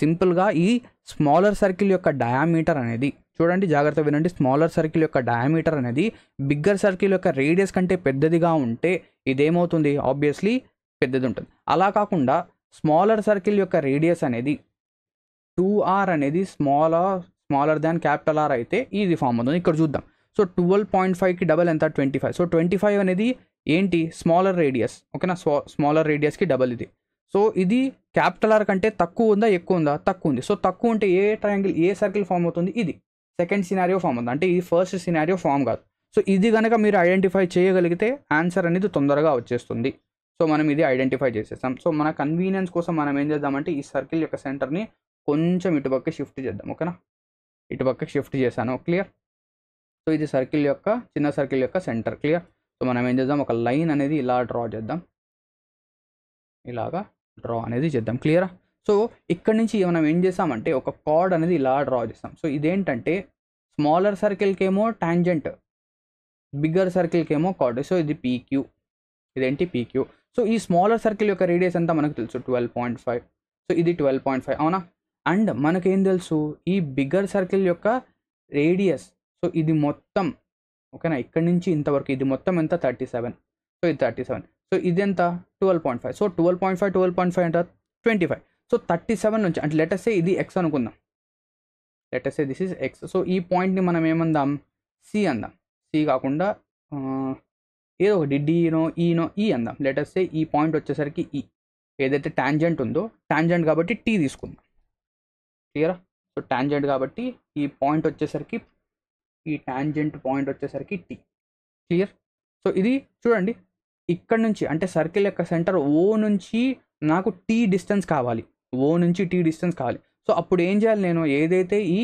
సింపుల్గా ఈ స్మాలర్ సర్కిల్ యొక్క డయామీటర్ అనేది, చూడండి జాగ్రత్త వినండి, స్మాలర్ సర్కిల్ యొక్క డయామీటర్ అనేది బిగ్గర్ సర్కిల్ యొక్క రేడియస్ కంటే పెద్దదిగా ఉంటే ఇదేమవుతుంది, ఆబ్వియస్లీ పెద్దది ఉంటుంది. అలా కాకుండా స్మాలర్ సర్కిల్ యొక్క రేడియస్ అనేది 2r అనేది స్మాలర్ దాన్ క్యాపిటల్ R అయితే ఇది ఫామ్ అవుతుంది. ఇక్కడ చూద్దాం. సో 12.5కి డబల్ ఎంత, 25. సో 25 అనేది ఏంటి, స్మాలర్ రేడియస్. ఓకేనా, స్మాలర్ రేడియస్కి డబల్ ఇది. సో ఇది క్యాపిటల్ R కంటే తక్కువ ఉందా, ఎక్కువ ఉందా, తక్కువ ఉంది. సో తక్కువ ఉంటే ఏ సర్కిల్ ఫామ్ అవుతుంది, ఇది సెకండ్ సినారియో ఫామ్ అవుతుంది. అంటే ఈ ఫస్ట్ సినారియో ఫామ్ కాదు. సో ఇది కనుక మీరు ఐడెంటిఫై చేయగలిగితే ఆన్సర్ అనేది తొందరగా వచ్చేస్తుంది. సో మనం ఇది ఐడెంటిఫై చేసేస్తాం. సో మన కన్వీనియన్స్ కోసం మనం ఏం చేద్దామంటే ఈ సర్కిల్ యొక్క సెంటర్ని కొంచెం ఇటుపక్క షిఫ్ట్ చేద్దాం. ఓకేనా, ఇటుపక్క షిఫ్ట్ చేశాను. క్లియర్. సో ఇది సర్కిల్ యొక్క, చిన్న సర్కిల్ యొక్క సెంటర్. క్లియర్. సో మనం ఏం చేద్దాం, ఒక లైన్ అనేది ఇలా డ్రా చేద్దాం, ఇలాగా డ్రా అనేది చేద్దాం. క్లియరా. సో ఇక్కడ నుంచి మనం ఏం చేస్తామంటే ఒక కార్డ్ అనేది ఇలా డ్రా చేస్తాం. సో ఇదేంటంటే స్మాలర్ సర్కిల్కి ఏమో టాంజెంట్, బిగ్గర్ సర్కిల్కి ఏమో కార్డ్. సో ఇది పీక్యూ, ఇదేంటి పీక్యూ. సో ఈ స్మాలర్ సర్కిల్ యొక్క రేడియస్ అంతా మనకు తెలుసు 12.5. సో ఇది 12.5 అవునా. అండ్ మనకేం తెలుసు, ఈ బిగ్గర్ సర్కిల్ యొక్క రేడియస్, సో ఇది మొత్తం ఓకేనా, ఇక్కడ నుంచి ఇంతవరకు ఇది మొత్తం ఎంత, 37. సో ఇది 37. సో ఇది ఎంత, 12.5. సో 12.5 ఎంత, 25. సో 37 నుంచి అంటే లెటెస్ సే ఇది ఎక్స్ అనుకుందాం, let's say this is X. So ఈ పాయింట్ని మనం ఏమందాం, సి అందాం. సి కాకుండా ఏదో ఒకటి డినో ఈనో ఈ అందాం. లెటెస్ సే ఈ పాయింట్ వచ్చేసరికి ఈ, ఏదైతే టాంజెంట్ ఉందో, టాంజెంట్ కాబట్టి టీ తీసుకుందాం. క్లియరా. సో టాంజెంట్ కాబట్టి ఈ పాయింట్ వచ్చేసరికి, ఈ టాంజెంట్ పాయింట్ వచ్చేసరికి టీ. క్లియర్. సో ఇది చూడండి, ఇక్కడ నుంచి అంటే సర్కిల్ యొక్క సెంటర్ ఓ నుంచి నాకు టీ డిస్టెన్స్ కావాలి, ఓ నుంచి టీ డిస్టెన్స్ కావాలి. సో అప్పుడు ఏం చేయాలి, నేను ఏదైతే ఈ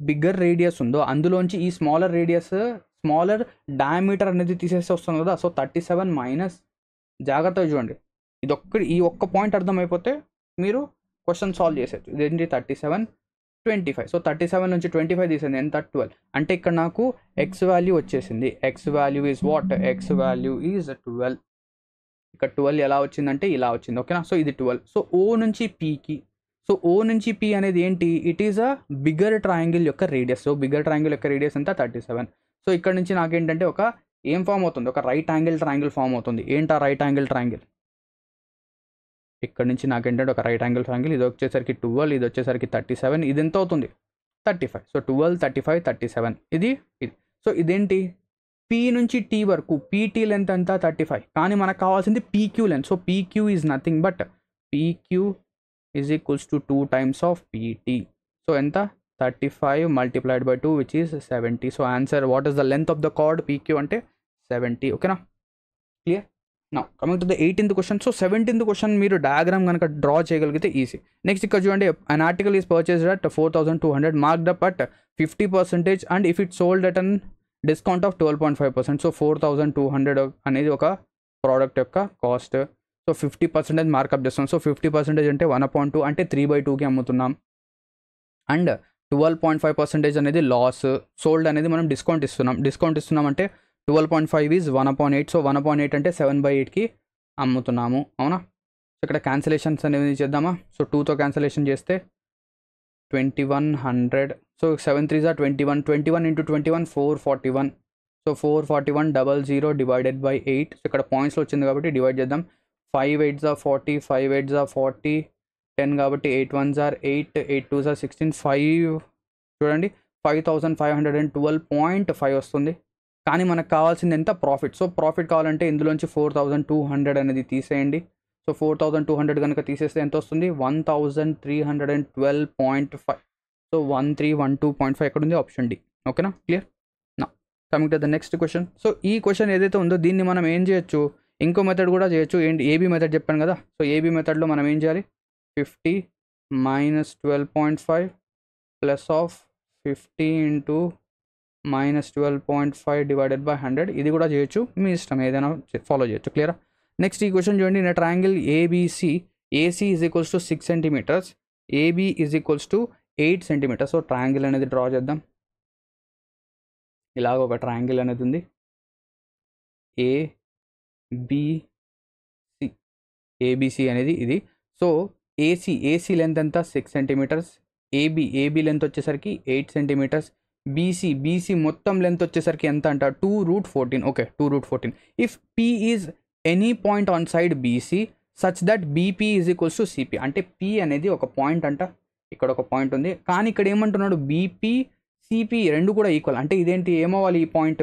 బిగ్గర్ రేడియస్ ఉందో అందులోంచి ఈ స్మాలర్ రేడియస్, స్మాలర్ డయామీటర్ అనేది తీసేస్తే వస్తుంది కదా. సో 37 మైనస్, జాగ్రత్తగా చూడండి, ఈ ఒక్క పాయింట్ అర్థమైపోతే మీరు క్వశ్చన్ సాల్వ్ చేసేది. ఇదేంటి 37, 25. సో 37 నుంచి 25 తీసింది ఎంత, 12. అంటే ఇక్కడ నాకు ఎక్స్ వాల్యూ వచ్చేసింది. X value is what, X value is 12. ఇక్కడ 12 ఎలా వచ్చిందంటే ఇలా వచ్చింది. ఓకేనా. సో ఇది 12. సో ఓ నుంచి పీకి, సో ఓ నుంచి పీ అనేది ఏంటి, it is a bigger triangle యొక్క రేడియస్. సో బిగ్గర్ ట్రయాంగిల్ యొక్క రేడియస్ ఎంత, 37. సో ఇక్కడ నుంచి నాకేంటంటే ఒక ఏం ఫామ్ అవుతుంది, ఒక రైట్ యాంగిల్ ట్రయాంగిల్ ఫామ్ అవుతుంది. ఏంటా రైట్ యాంగిల్ ట్రయాంగిల్, ఇక్కడ నుంచి నాకేంటంటే ఒక రైట్ యాంగిల్ ట్రయాంగిల్. ఇది వచ్చేసరికి 12, ఇది వచ్చేసరికి 37, ఇది ఎంత అవుతుంది 35. సో 12, 35, 37 ఇది. సో ఇదేంటి, పీ నుంచి టీ వరకు పీటీ లెంత్ ఎంత, 35. కానీ మనకు కావాల్సింది PQ length. So PQ is nothing but PQ is equals to 2 times of PT. So ఎంత, 35 multiplied by 2 which is 70. So answer, what is the length of the card PQ అంటే 70. ఓకేనా. Clear. Now coming to the 18th question. So 17th question మీరు diagram కనుక draw చేయగలిగితే easy. Next ఇక్కడ చూడండి, an article is purchased at 4,200, marked up at 50% and if it sold at an discount of 12.5%. So 4,200 అనేది ఒక product యొక్క cost. So 50% markup చేస్తాం. So 50% అంటే 1/2 అంటే 3/2కి అమ్ముతున్నాం. అండ్ 12.5% అనేది లాస్. సోల్డ్ అనేది మనం డిస్కౌంట్ ఇస్తున్నాం అంటే 12.5 ఈజ్ 1/8. సో 1/8 అంటే 7/8కి అమ్ముతున్నాము, అవునా? సో ఇక్కడ క్యాన్సిలేషన్స్ అనేవి చేద్దామా? సో 2తో క్యాన్సిలేషన్ చేస్తే 2100. So 7 3 21, 21 into 21 441. సో 441 0 / 8. సో ఇక్కడ పాయింట్స్లో వచ్చింది కాబట్టి డివైడ్ చేద్దాం. 5 8 40, 5 8 40, 10 కాబట్టి 8 1 8, 8 2 16, 5 చూడండి 5512.5 వస్తుంది. కానీ మనకు కావాల్సింది ఎంత? ప్రాఫిట్. సో ప్రాఫిట్ కావాలంటే ఇందులోంచి 4200 అనేది తీసేయండి. సో 4200 కనుక తీసేస్తే ఎంత వస్తుంది? 1312.5. సో 1312.5 ఎక్కడ ఉంది? Option d. ఓకేనా? క్లియర్? నా coming to the next question. So ఈ క్వశ్చన్ ఏదైతే ఉందో దీన్ని మనం ఏం చేయొచ్చు? ఇంకో మెథడ్ కూడా చేయొచ్చు. ఏంటి? ఏబీ మెథడ్ చెప్పాను కదా. సో ఏబీ మెథడ్లో మనం ఏం చేయాలి? 50 minus 12.5 plus of 50 into minus 12.5 divided by 100. ఇది కూడా చేయొచ్చు, మీ ఇష్టం, ఏదైనా ఫాలో చేయొచ్చు. క్లియరా? నెక్స్ట్ ఈ క్వశ్చన్ చూడండి. In triangle ABC, AC is equals to 6 centimetres, AB is equals to 8 centimetres. So triangle అనేది డ్రా చేద్దాం. ఇలాగ ఒక ట్రయాంగిల్ అనేది ఉంది, ఏబిసి, ఏబిసి అనేది ఇది. సో ఏసీ లెంత్ ఎంత? 6 సెంటీమీటర్స్. ఏబి లెంత్ వచ్చేసరికి 8 సెంటీమీటర్స్. బీసీ మొత్తం లెంత్ వచ్చేసరికి ఎంత అంట? 2√14. Okay, 2√14. If P is any point on side BC such that BP is equals to CP. అంటే పి అనేది ఒక పాయింట్ అంట, ఇక్కడ ఒక పాయింట్ ఉంది. కానీ ఇక్కడ ఏమంటున్నాడు? బీపీ సిపి రెండు కూడా ఈక్వల్. అంటే ఇదేంటి? ఏమవ్వాలి? ఈ పాయింట్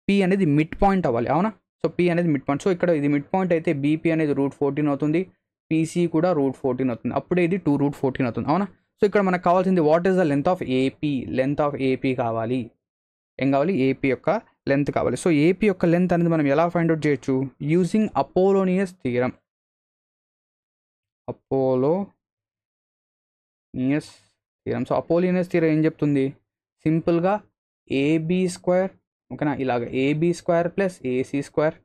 పి అనేది మిడ్ పాయింట్ అవ్వాలి, అవునా? సో పి అనేది మిడ్ పాయింట్. సో ఇక్కడ ఇది మిడ్ పాయింట్ అయితే బీపీ అనేది √14 అవుతుంది, పీసీ కూడా √14 అవుతుంది. అప్పుడే ఇది 2√14 అవుతుంది, అవునా? సో ఇక్కడ మనకు కావాల్సింది what is the length of AP. Length of AP కావాలి. ఏం కావాలి? ఏపీ యొక్క లెంత్ కావాలి. సో ఏపీ యొక్క లెంత్ అనేది మనం ఎలా ఫైండ్ అవుట్ చేయొచ్చు? Using Apollonius theorem. Apollonius theorem. So Apollonius theorem ఏం చెప్తుంది? సింపుల్గా ఏబీ స్క్వేర్, ఓకేనా, ఇలాగ AB square plus AC square,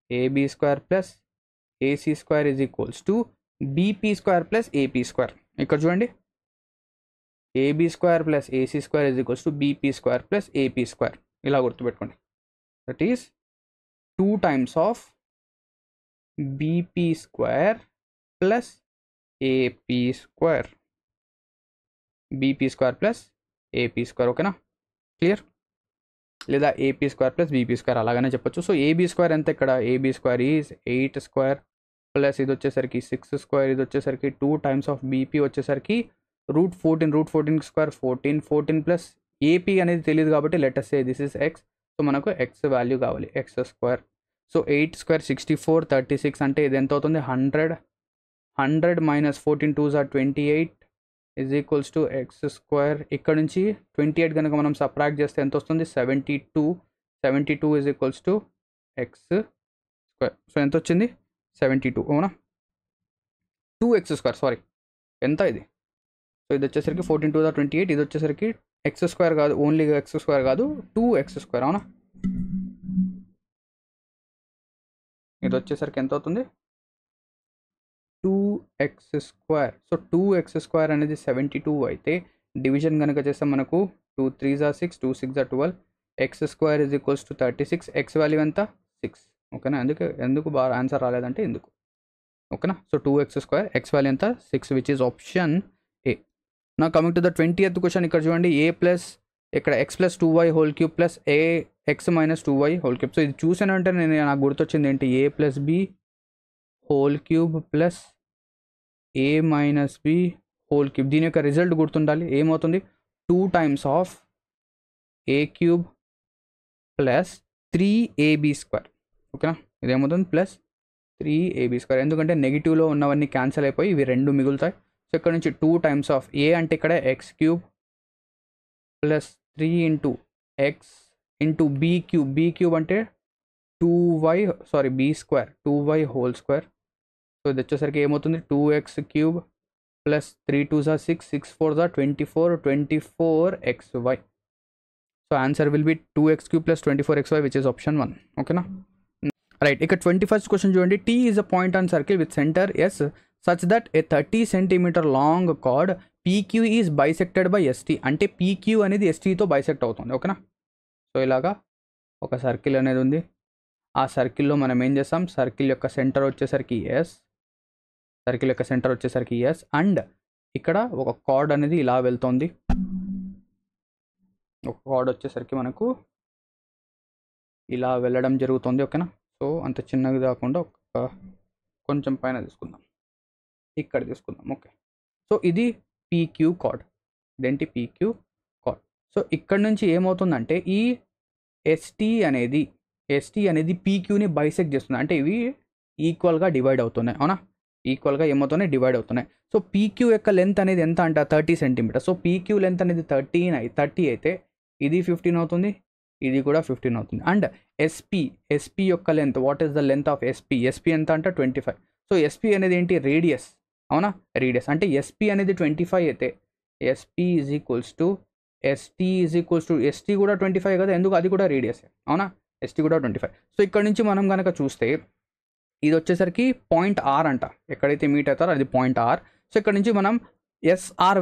AB square plus AC square is equals to BP square plus AP square. ఇక్కడ చూడండి, AB square plus AC square is equals to BP square plus AP square. ఇలా గుర్తుపెట్టుకోండి. That is 2 times of BP square plus AP square. BP square plus AP square. ఓకేనా? Clear? లేదా AP square plus BP square అలాగనే చెప్పొచ్చు. So AB square ఎంత? ఇక్కడ AB square is 8 square plus ఇది వచ్చేసరికి 6 స్క్వేర్, ఇది వచ్చేసరికి 2 times ఆఫ్ బీపీ వచ్చేసరికి √14 స్క్వేర్ 14 ప్లస్ ఏపీ అనేది తెలియదు కాబట్టి let us say this is X. So మనకు ఎక్స్ వాల్యూ కావాలి, ఎక్స్ స్క్వేర్. సో 8 స్క్వేర్ 64, 36 అంటే ఇది ఎంత అవుతుంది? 100 minus 14 2s are 28 is equals to X square. ఇక్కడ నుంచి 28 కనుక మనం సబ్ట్రాక్ట్ చేస్తే ఎంత వస్తుంది? 72 is equals to X square. So ఎంత వచ్చింది? 72, అవునా? 2x స్క్వేర్, సారీ, ఎంత ఇది? సో ఇది వచ్చేసరికి 14 2s are 28, ఇది వచ్చేసరికి ఎక్స్ స్క్వేర్ కాదు, ఓన్లీ ఎక్స్ స్క్వేర్ కాదు, 2x స్క్వేర్, అవునా? ఇది వచ్చేసరికి ఎంత అవుతుంది? 2x square. So 2x square అనేది 72 అయితే డివిజన్ కనుక చేస్తే మనకు 2 3s are 6, 2 6s are 12, X square is equals to 36. X value ఎంత? 6. ఓకేనా? ఎందుకు బాగా ఆన్సర్ రాలేదంటే ఎందుకు, ఓకేనా? So 2x square, X value ఎంత? 6, విచ్ ఈజ్ ఆప్షన్ ఏ. నా coming to the 20th question. ఇక్కడ చూడండి, ఏ ప్లస్ ఇక్కడ x plus 2y whole cube plus x minus 2y whole cube. So ఇది చూసానంటే నాకు గుర్తొచ్చింది ఏంటి? A plus B whole cube plus A minus B whole cube. దీని యొక్క రిజల్ట్ గుర్తుండాలి. ఏమవుతుంది? 2 times of A cube plus 3ab square. ఓకేనా? ఇదేమవుతుంది? Plus 3ab square. ఎందుకంటే నెగిటివ్లో ఉన్నవన్నీ క్యాన్సిల్ అయిపోయి ఇవి రెండు మిగులుతాయి. సో ఇక్కడ నుంచి 2 times ఆఫ్ ఏ అంటే ఇక్కడ x cube plus 3 into x into b cube. B cube అంటే 2y, sorry b square, 2y whole square. So ఇది వచ్చేసరికి ఏమవుతుంది? 2x cube plus 3 2s are 6, 6 4s are 24xy. So answer will be 2x cube plus 24xy, which is option 1. ఓకేనా? Right. ఇక 21st question చూడండి. T is a point on circle with centre S such that a 30 centimeter long chord PQ is bisected by ST. అంటే PQ అనేది ఎస్టీతో bisect అవుతుంది. ఓకేనా? So ఇలాగా ఒక సర్కిల్ అనేది ఉంది. ఆ సర్కిల్లో మనం ఏం చేస్తాం, సర్కిల్ యొక్క సెంటర్ వచ్చేసరికి ఎస్, సర్కిల్ యొక్క సెంటర్ వచ్చేసరికి ఎస్, అండ్ ఇక్కడ ఒక కార్డ్ అనేది ఇలా వెళ్తుంది. ఒక కార్డ్ వచ్చేసరికి మనకు ఇలా వెళ్ళడం జరుగుతుంది. ఓకేనా, సో అంత చిన్నది కాకుండా కొంచెం పైన తీసుకుందాం, ఇక్కడ తీసుకుందాం. ఓకే, సో ఇది పీక్యూ కార్డ్, ఇదేంటి పీక్యూ కార్డ్. సో ఇక్కడ నుంచి ఏమవుతుందంటే ఈ ఎస్టీ అనేది పీక్యూని బైసెక్ట్ చేస్తుంది, అంటే ఇవి ఈక్వల్గా డివైడ్ అవుతున్నాయి. అవునా, ఈక్వల్గా ఏమవుతున్నాయి, డివైడ్ అవుతున్నాయి. సో పీక్యూ యొక్క లెంత్ అనేది ఎంత అంట, 30 సెంటీమీటర్. సో పీక్యూ లెంత్ అనేది 30 అయితే ఇది 15 అవుతుంది, ఇది కూడా 15 అవుతుంది. అండ్ ఎస్పీ యొక్క length, what is the length of SP ఎంత అంటే 25. సో ఎస్పీ అనేది ఏంటి, రేడియస్. అవునా, రేడియస్ అంటే ఎస్పీ అనేది 25 అయితే SP is equals to ST కూడా 25 కదా, ఎందుకు, అది కూడా రేడియస్. అవునా, ఎస్టీ కూడా 25. సో ఇక్కడ నుంచి మనం కనుక చూస్తే ఇది వచ్చేసరికి పాయింట్ ఆర్ అంట, ఎక్కడైతే మీట్ అవుతారో అది పాయింట్ ఆర్. సో ఇక్కడ నుంచి మనం SR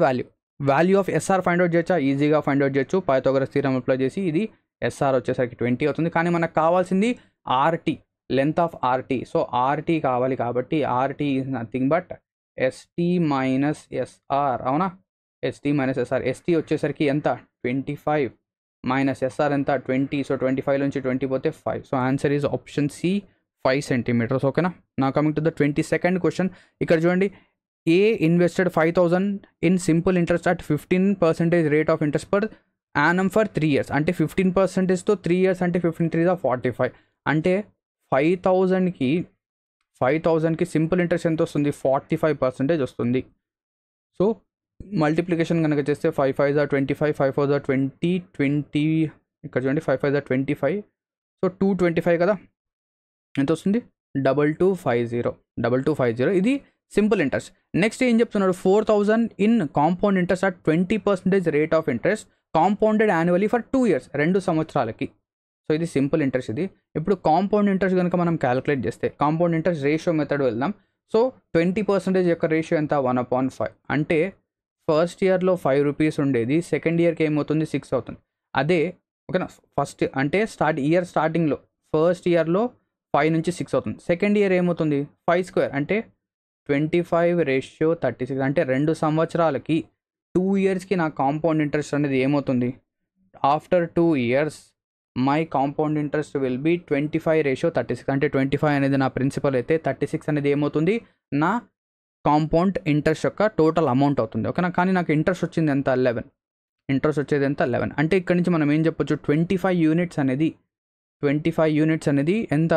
value of SR find out చేయొచ్చా, ఈజీగా ఫైండ్ అవుట్ చేయొచ్చు. పైథాగరస్ థీరం అప్లై చేసి ఇది ఎస్ఆర్ వచ్చేసరికి 20 అవుతుంది. కానీ మనకు కావాల్సింది RT, length of RT. So RT కావాలి కాబట్టి RT is nothing but ST minus SR. అవునా, ఎస్టీ మైనస్ ఎస్ఆర్. ఎస్టీ వచ్చేసరికి ఎంత, 25 మైనస్ ఎస్ఆర్ ఎంత, 20. సో 25 నుంచి 20 పోతే 5. So answer is option c, 5 centimetres. ఓకేనా, now coming to the 22nd question. ఇక్కడ చూడండి, A invested 5,000 in simple interest at 15% rate of interest per annum for 3 years. అంటే 15%తో 3 years అంటే 15 3 45. అంటే 5,000కి సింపుల్ ఇంట్రెస్ట్ ఎంత వస్తుంది, 45% వస్తుంది. సో మల్టిప్లికేషన్ కనుక చేస్తే 5 5 25, 5 4 20, ఇక్కడ చూడండి 5 5 25. సో 225 కదా, ఎంత వస్తుంది, 2250. ఇది సింపుల్ ఇంట్రెస్ట్. నెక్స్ట్ ఏం చెప్తున్నాడు, 4,000 in compound interest at 20% rate of interest compounded annually for 2 years, 2 సంవత్సరాలకి. సో ఇది సింపుల్ ఇంట్రెస్ట్. ఇది ఇప్పుడు కాంపౌండ్ ఇంట్రెస్ట్ కనుక మనం క్యాలిక్యులేట్ చేస్తే కాంపౌండ్ ఇంట్రెస్ట్ రేషియో మెథడ్ వెళ్దాం. సో 20% యొక్క రేషియో ఎంత, 1/5. అంటే ఫస్ట్ ఇయర్లో 5 రూపీస్ ఉండేది, సెకండ్ ఇయర్కి ఏమవుతుంది, 6 అవుతుంది. అదే ఓకేనా, ఫస్ట్ అంటే స్టార్టింగ్లో ఫస్ట్ ఇయర్లో 5 నుంచి 6 అవుతుంది. సెకండ్ ఇయర్ ఏమవుతుంది, 5 స్క్వేర్ అంటే 25:36. అంటే 2 సంవత్సరాలకి 2 yearsకి నా కాంపౌండ్ ఇంట్రెస్ట్ అనేది ఏమవుతుంది, after 2 years my compound interest will be 25:36. అంటే 25 అనేది నా ప్రిన్సిపల్ అయితే 36 అనేది ఏమవుతుంది, నా కాంపౌండ్ ఇంట్రెస్ట్ యొక్క టోటల్ అమౌంట్ అవుతుంది. ఓకేనా, కానీ నాకు ఇంట్రెస్ట్ వచ్చింది ఎంత, 11. ఇంట్రెస్ట్ వచ్చేది ఎంత, 11. అంటే ఇక్కడ నుంచి మనం ఏం చెప్పొచ్చు, 25 యూనిట్స్ అనేది ఎంత,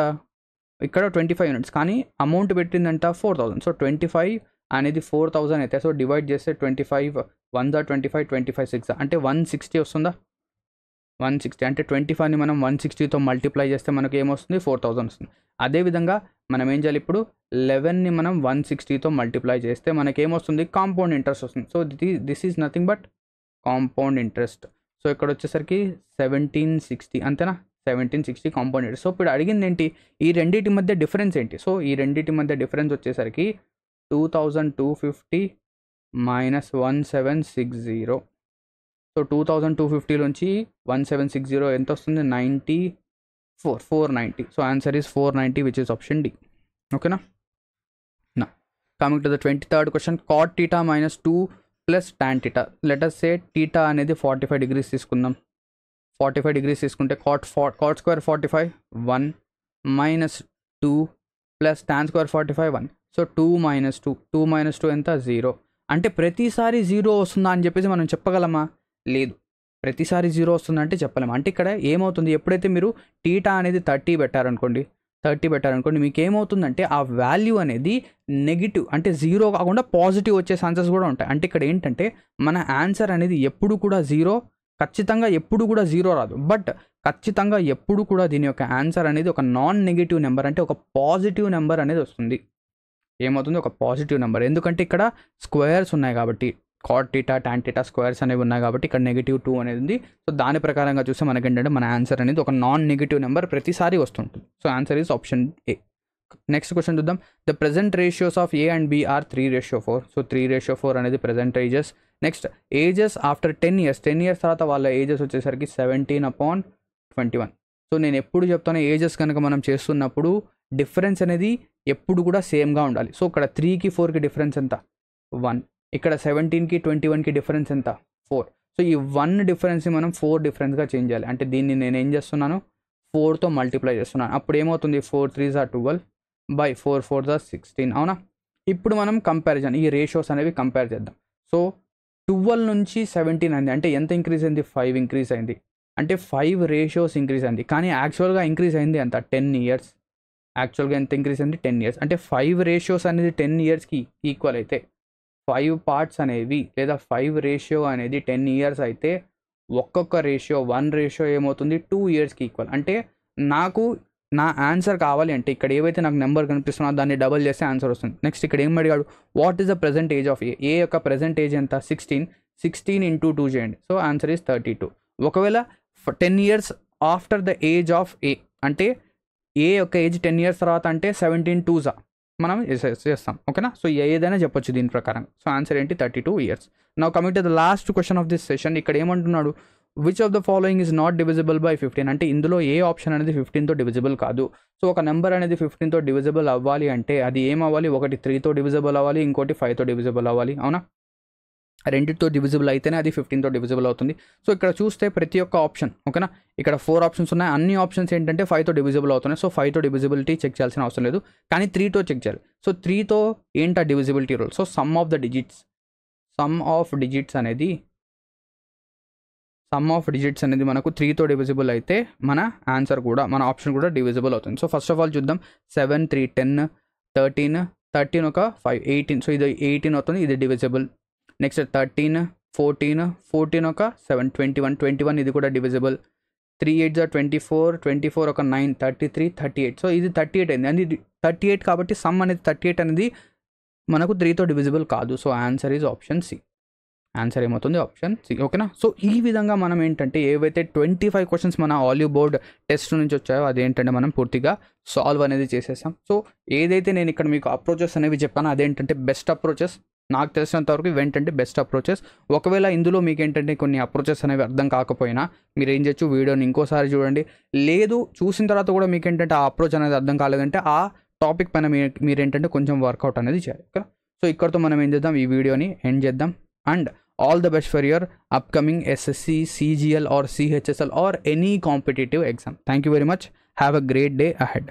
ఇక్కడ 25 యూనిట్స్, కానీ అమౌంట్ పెట్టిందంట 4,000. సో 25 అనేది 4,000 అయితే, సో డివైడ్ చేస్తే 25 1 25 25 6 అంటే 160 వస్తుందా, 160. అంటే 25ని మనం 160తో మల్టిప్లై చేస్తే మనకి ఏమొస్తుంది, 4,000 వస్తుంది. అదేవిధంగా మనం ఏం చేయాలి, ఇప్పుడు 11ని మనం 160తో మల్టిప్లై చేస్తే మనకి ఏమొస్తుంది, కాంపౌండ్ ఇంట్రెస్ట్ వస్తుంది. So this is nothing but compound interest. So ఇక్కడ వచ్చేసరికి 1760, అంతేనా, 1760 కాంపౌండ్ ఇంట్రెస్ట్. సో ఇప్పుడు అడిగింది ఏంటి, ఈ రెండింటి మధ్య డిఫరెన్స్ ఏంటి. సో ఈ రెండింటి మధ్య డిఫరెన్స్ వచ్చేసరికి 2250 మైనస్ 1760. సో 2250 నుంచి 1760 ఎంత వస్తుంది, 490. So answer is 490, which is option d. ఓకేనా, now coming to the 23rd question. Cot theta minus 2 plus tan theta. Let us say theta అనేది 45 degrees తీసుకుందాం. 45 degrees తీసుకుంటే cot square 45 1 minus 2 plus tan square 45 1. So 2 minus 2 ఎంత, 0. అంటే ప్రతిసారి 0 వస్తుందా అని చెప్పేసి మనం చెప్పగలమా, లేదు. ప్రతిసారి 0 వస్తుందంటే చెప్పలేము. అంటే ఇక్కడ ఏమవుతుంది, ఎప్పుడైతే మీరు టీటా అనేది 30 పెట్టారనుకోండి మీకు ఏమవుతుందంటే ఆ వాల్యూ అనేది నెగిటివ్, అంటే 0 కాకుండా పాజిటివ్ వచ్చే ఛాన్సెస్ కూడా ఉంటాయి. అంటే ఇక్కడ ఏంటంటే మన ఆన్సర్ అనేది ఎప్పుడు కూడా 0, ఖచ్చితంగా ఎప్పుడు కూడా 0 రాదు. బట్ ఖచ్చితంగా ఎప్పుడు కూడా దీని యొక్క ఆన్సర్ అనేది ఒక నాన్ నెగిటివ్ నెంబర్, అంటే ఒక పాజిటివ్ నెంబర్ అనేది వస్తుంది. ఏమవుతుంది, ఒక పాజిటివ్ నెంబర్. ఎందుకంటే ఇక్కడ స్క్వేర్స్ ఉన్నాయి కాబట్టి, cot theta tan theta squares అనేవి ఉన్నాయి కాబట్టి ఇక్కడ -2 అనేది ఉంది. సో దాని ప్రకారంగా చూస్తే మనకి ఏంటంటే మన ఆన్సర్ అనేది ఒక నాన్ నెగిటివ్ నెంబర్ ప్రతిసారి వస్తుంటుంది. So answer is option A. Next question చూద్దాం. The present ratios of A and B are 3:4. So 3:4 అనేది present ages. Next ages after 10 years. 10 years తర్వాత వాళ్ళ ఏజెస్ వచ్చేసరికి 17/21. సో నేను ఎప్పుడు చెప్తాను, ఏజెస్ కనుక మనం చేస్తున్నప్పుడు డిఫరెన్స్ అనేది ఎప్పుడు కూడా సేమ్గా ఉండాలి. సో ఇక్కడ 3కి 4కి డిఫరెన్స్ ఎంత? 1. ఇక్కడ 17కి 21కి డిఫరెన్స్ ఎంత? 4. సో ఈ 1 డిఫరెన్స్ని మనం 4 డిఫరెన్స్గా చేంజ్ చేయాలి. అంటే దీన్ని నేను ఏం చేస్తున్నాను, 4తో మల్టిప్లై చేస్తున్నాను. అప్పుడు ఏమవుతుంది, 4 3s are 12 by 4 4s are 16. అవునా? ఇప్పుడు మనం కంపారిజన్, ఈ రేషియోస్ అనేవి కంపేర్ చేద్దాం. సో 12 నుంచి 17 అయింది అంటే ఎంత ఇంక్రీజ్ అయింది? 5 ఇంక్రీజ్ అయింది. అంటే 5 రేషియోస్ ఇంక్రీజ్ అయింది. కానీ యాక్చువల్గా ఇంక్రీజ్ అయింది ఎంత? 10 ఇయర్స్. యాక్చువల్గా ఎంత ఇంక్రీజ్ అయింది? 10 ఇయర్స్. అంటే 5 రేషియోస్ అనేది 10 ఇయర్స్కి ఈక్వల్ అయితే, 5 పార్ట్స్ అనేవి లేదా 5 రేషియో అనేది 10 ఇయర్స్ అయితే, ఒక్కొక్క రేషియో 1 రేషియో ఏమవుతుంది? 2 ఇయర్స్కి ఈక్వల్. అంటే నాకు నా ఆన్సర్ కావాలి అంటే ఇక్కడ ఏవైతే నాకు నెంబర్ కనిపిస్తున్నా దాన్ని డబల్ చేస్తే ఆన్సర్ వస్తుంది. నెక్స్ట్ ఇక్కడ ఏం అడిగాడు, what is the present age of A యొక్క ప్రెజెంట్ ఏజ్ ఎంత? 16 ఇంటూ 2 చేయండి. So answer is 32. ఒకవేళ 10 years after the age of ఏ అంటే ఏ యొక్క ఏజ్ 10 ఇయర్స్ తర్వాత అంటే 17 2s మనం చేస్తాం. ఓకేనా? సో ఏదైనా చెప్పొచ్చు దీని ప్రకారం. సో ఆన్సర్ ఏంటి? 32 years. Now coming to the last question of this session. ఇక్కడ ఏమంటున్నాడు, which of the following is not divisible by 15? అంటే ఇందులో ఏ ఆప్షన్ అనేది 15తో డివిజిబుల్ కాదు. సో ఒక నెంబర్ అనేది 15తో డివిజిబుల్ అవ్వాలి అంటే అది ఏమవ్వాలి? ఒకటి 3తో డివిజిబుల్ అవ్వాలి, ఇంకోటి 5తో డివిజిబుల్ అవ్వాలి. అవునా? రెండితో డివిజిబుల్ అయితేనే అది 15తో డివిజిబుల్ అవుతుంది. సో ఇక్కడ చూస్తే ప్రతి ఒక్క ఆప్షన్, ఓకేనా, ఇక్కడ 4 ఆప్షన్స్ ఉన్నాయి. అన్ని ఆప్షన్స్ ఏంటంటే 5తో డివిజిబుల్ అవుతున్నాయి. సో 5తో డివిజిబిలిటీ చెక్ చేయాల్సిన అవసరం లేదు, కానీ 3తో చెక్ చేయాలి. సో 3తో ఏంటా divisibility rule? So some of digits అనేది మనకు 3తో డివిజిబుల్ అయితే మన ఆన్సర్ కూడా, మన ఆప్షన్ కూడా డివిజిబుల్ అవుతుంది. సో ఫస్ట్ ఆఫ్ ఆల్ చూద్దాం. 7 3 10 13 ఒక 5 18. సో ఇది 18 అవుతుంది, ఇది డివిజిబుల్. నెక్స్ట్ 13 14 ఒక 7 21 ఇది కూడా డివిజిబుల్. 3 8 24 ఒక 9 33 38. సో ఇది 38 అయింది, అది 38 కాబట్టి సమ్ అనేది 38 అనేది మనకు 3తో డివిజిబుల్ కాదు. So answer is option C. Answer ఏమవుతుంది? Option C. ఓకేనా? సో ఈ విధంగా మనం ఏంటంటే ఏవైతే 25 క్వశ్చన్స్ మన ఆలివ్ బోర్డ్ టెస్ట్ నుంచి వచ్చాయో అదేంటంటే మనం పూర్తిగా సాల్వ్ అనేది చేసేసాం. సో ఏదైతే నేను ఇక్కడ మీకు అప్రోచెస్ అనేవి చెప్పానో అదేంటంటే బెస్ట్ అప్రోచెస్, నాకు తెలిసినంతవరకు ఇవేంటంటే బెస్ట్ అప్రోచెస్. ఒకవేళ ఇందులో మీకు ఏంటంటే కొన్ని అప్రోచెస్ అనేవి అర్థం కాకపోయినా మీరు ఏం చేయొచ్చు, వీడియోని ఇంకోసారి చూడండి. లేదు చూసిన తర్వాత కూడా మీకు ఏంటంటే ఆ అప్రోచ్ అనేది అర్థం కాలేదంటే ఆ టాపిక్ పైన మీరేంటంటే కొంచెం వర్కౌట్ అనేది చేయాలి. ఓకే? సో ఇక్కడతో మనం ఏం చేద్దాం, ఈ వీడియోని ఎండ్ చేద్దాం. And all the best for your upcoming SSC, CGL or CHSL or any competitive exam. Thank you very much. Have a great day ahead.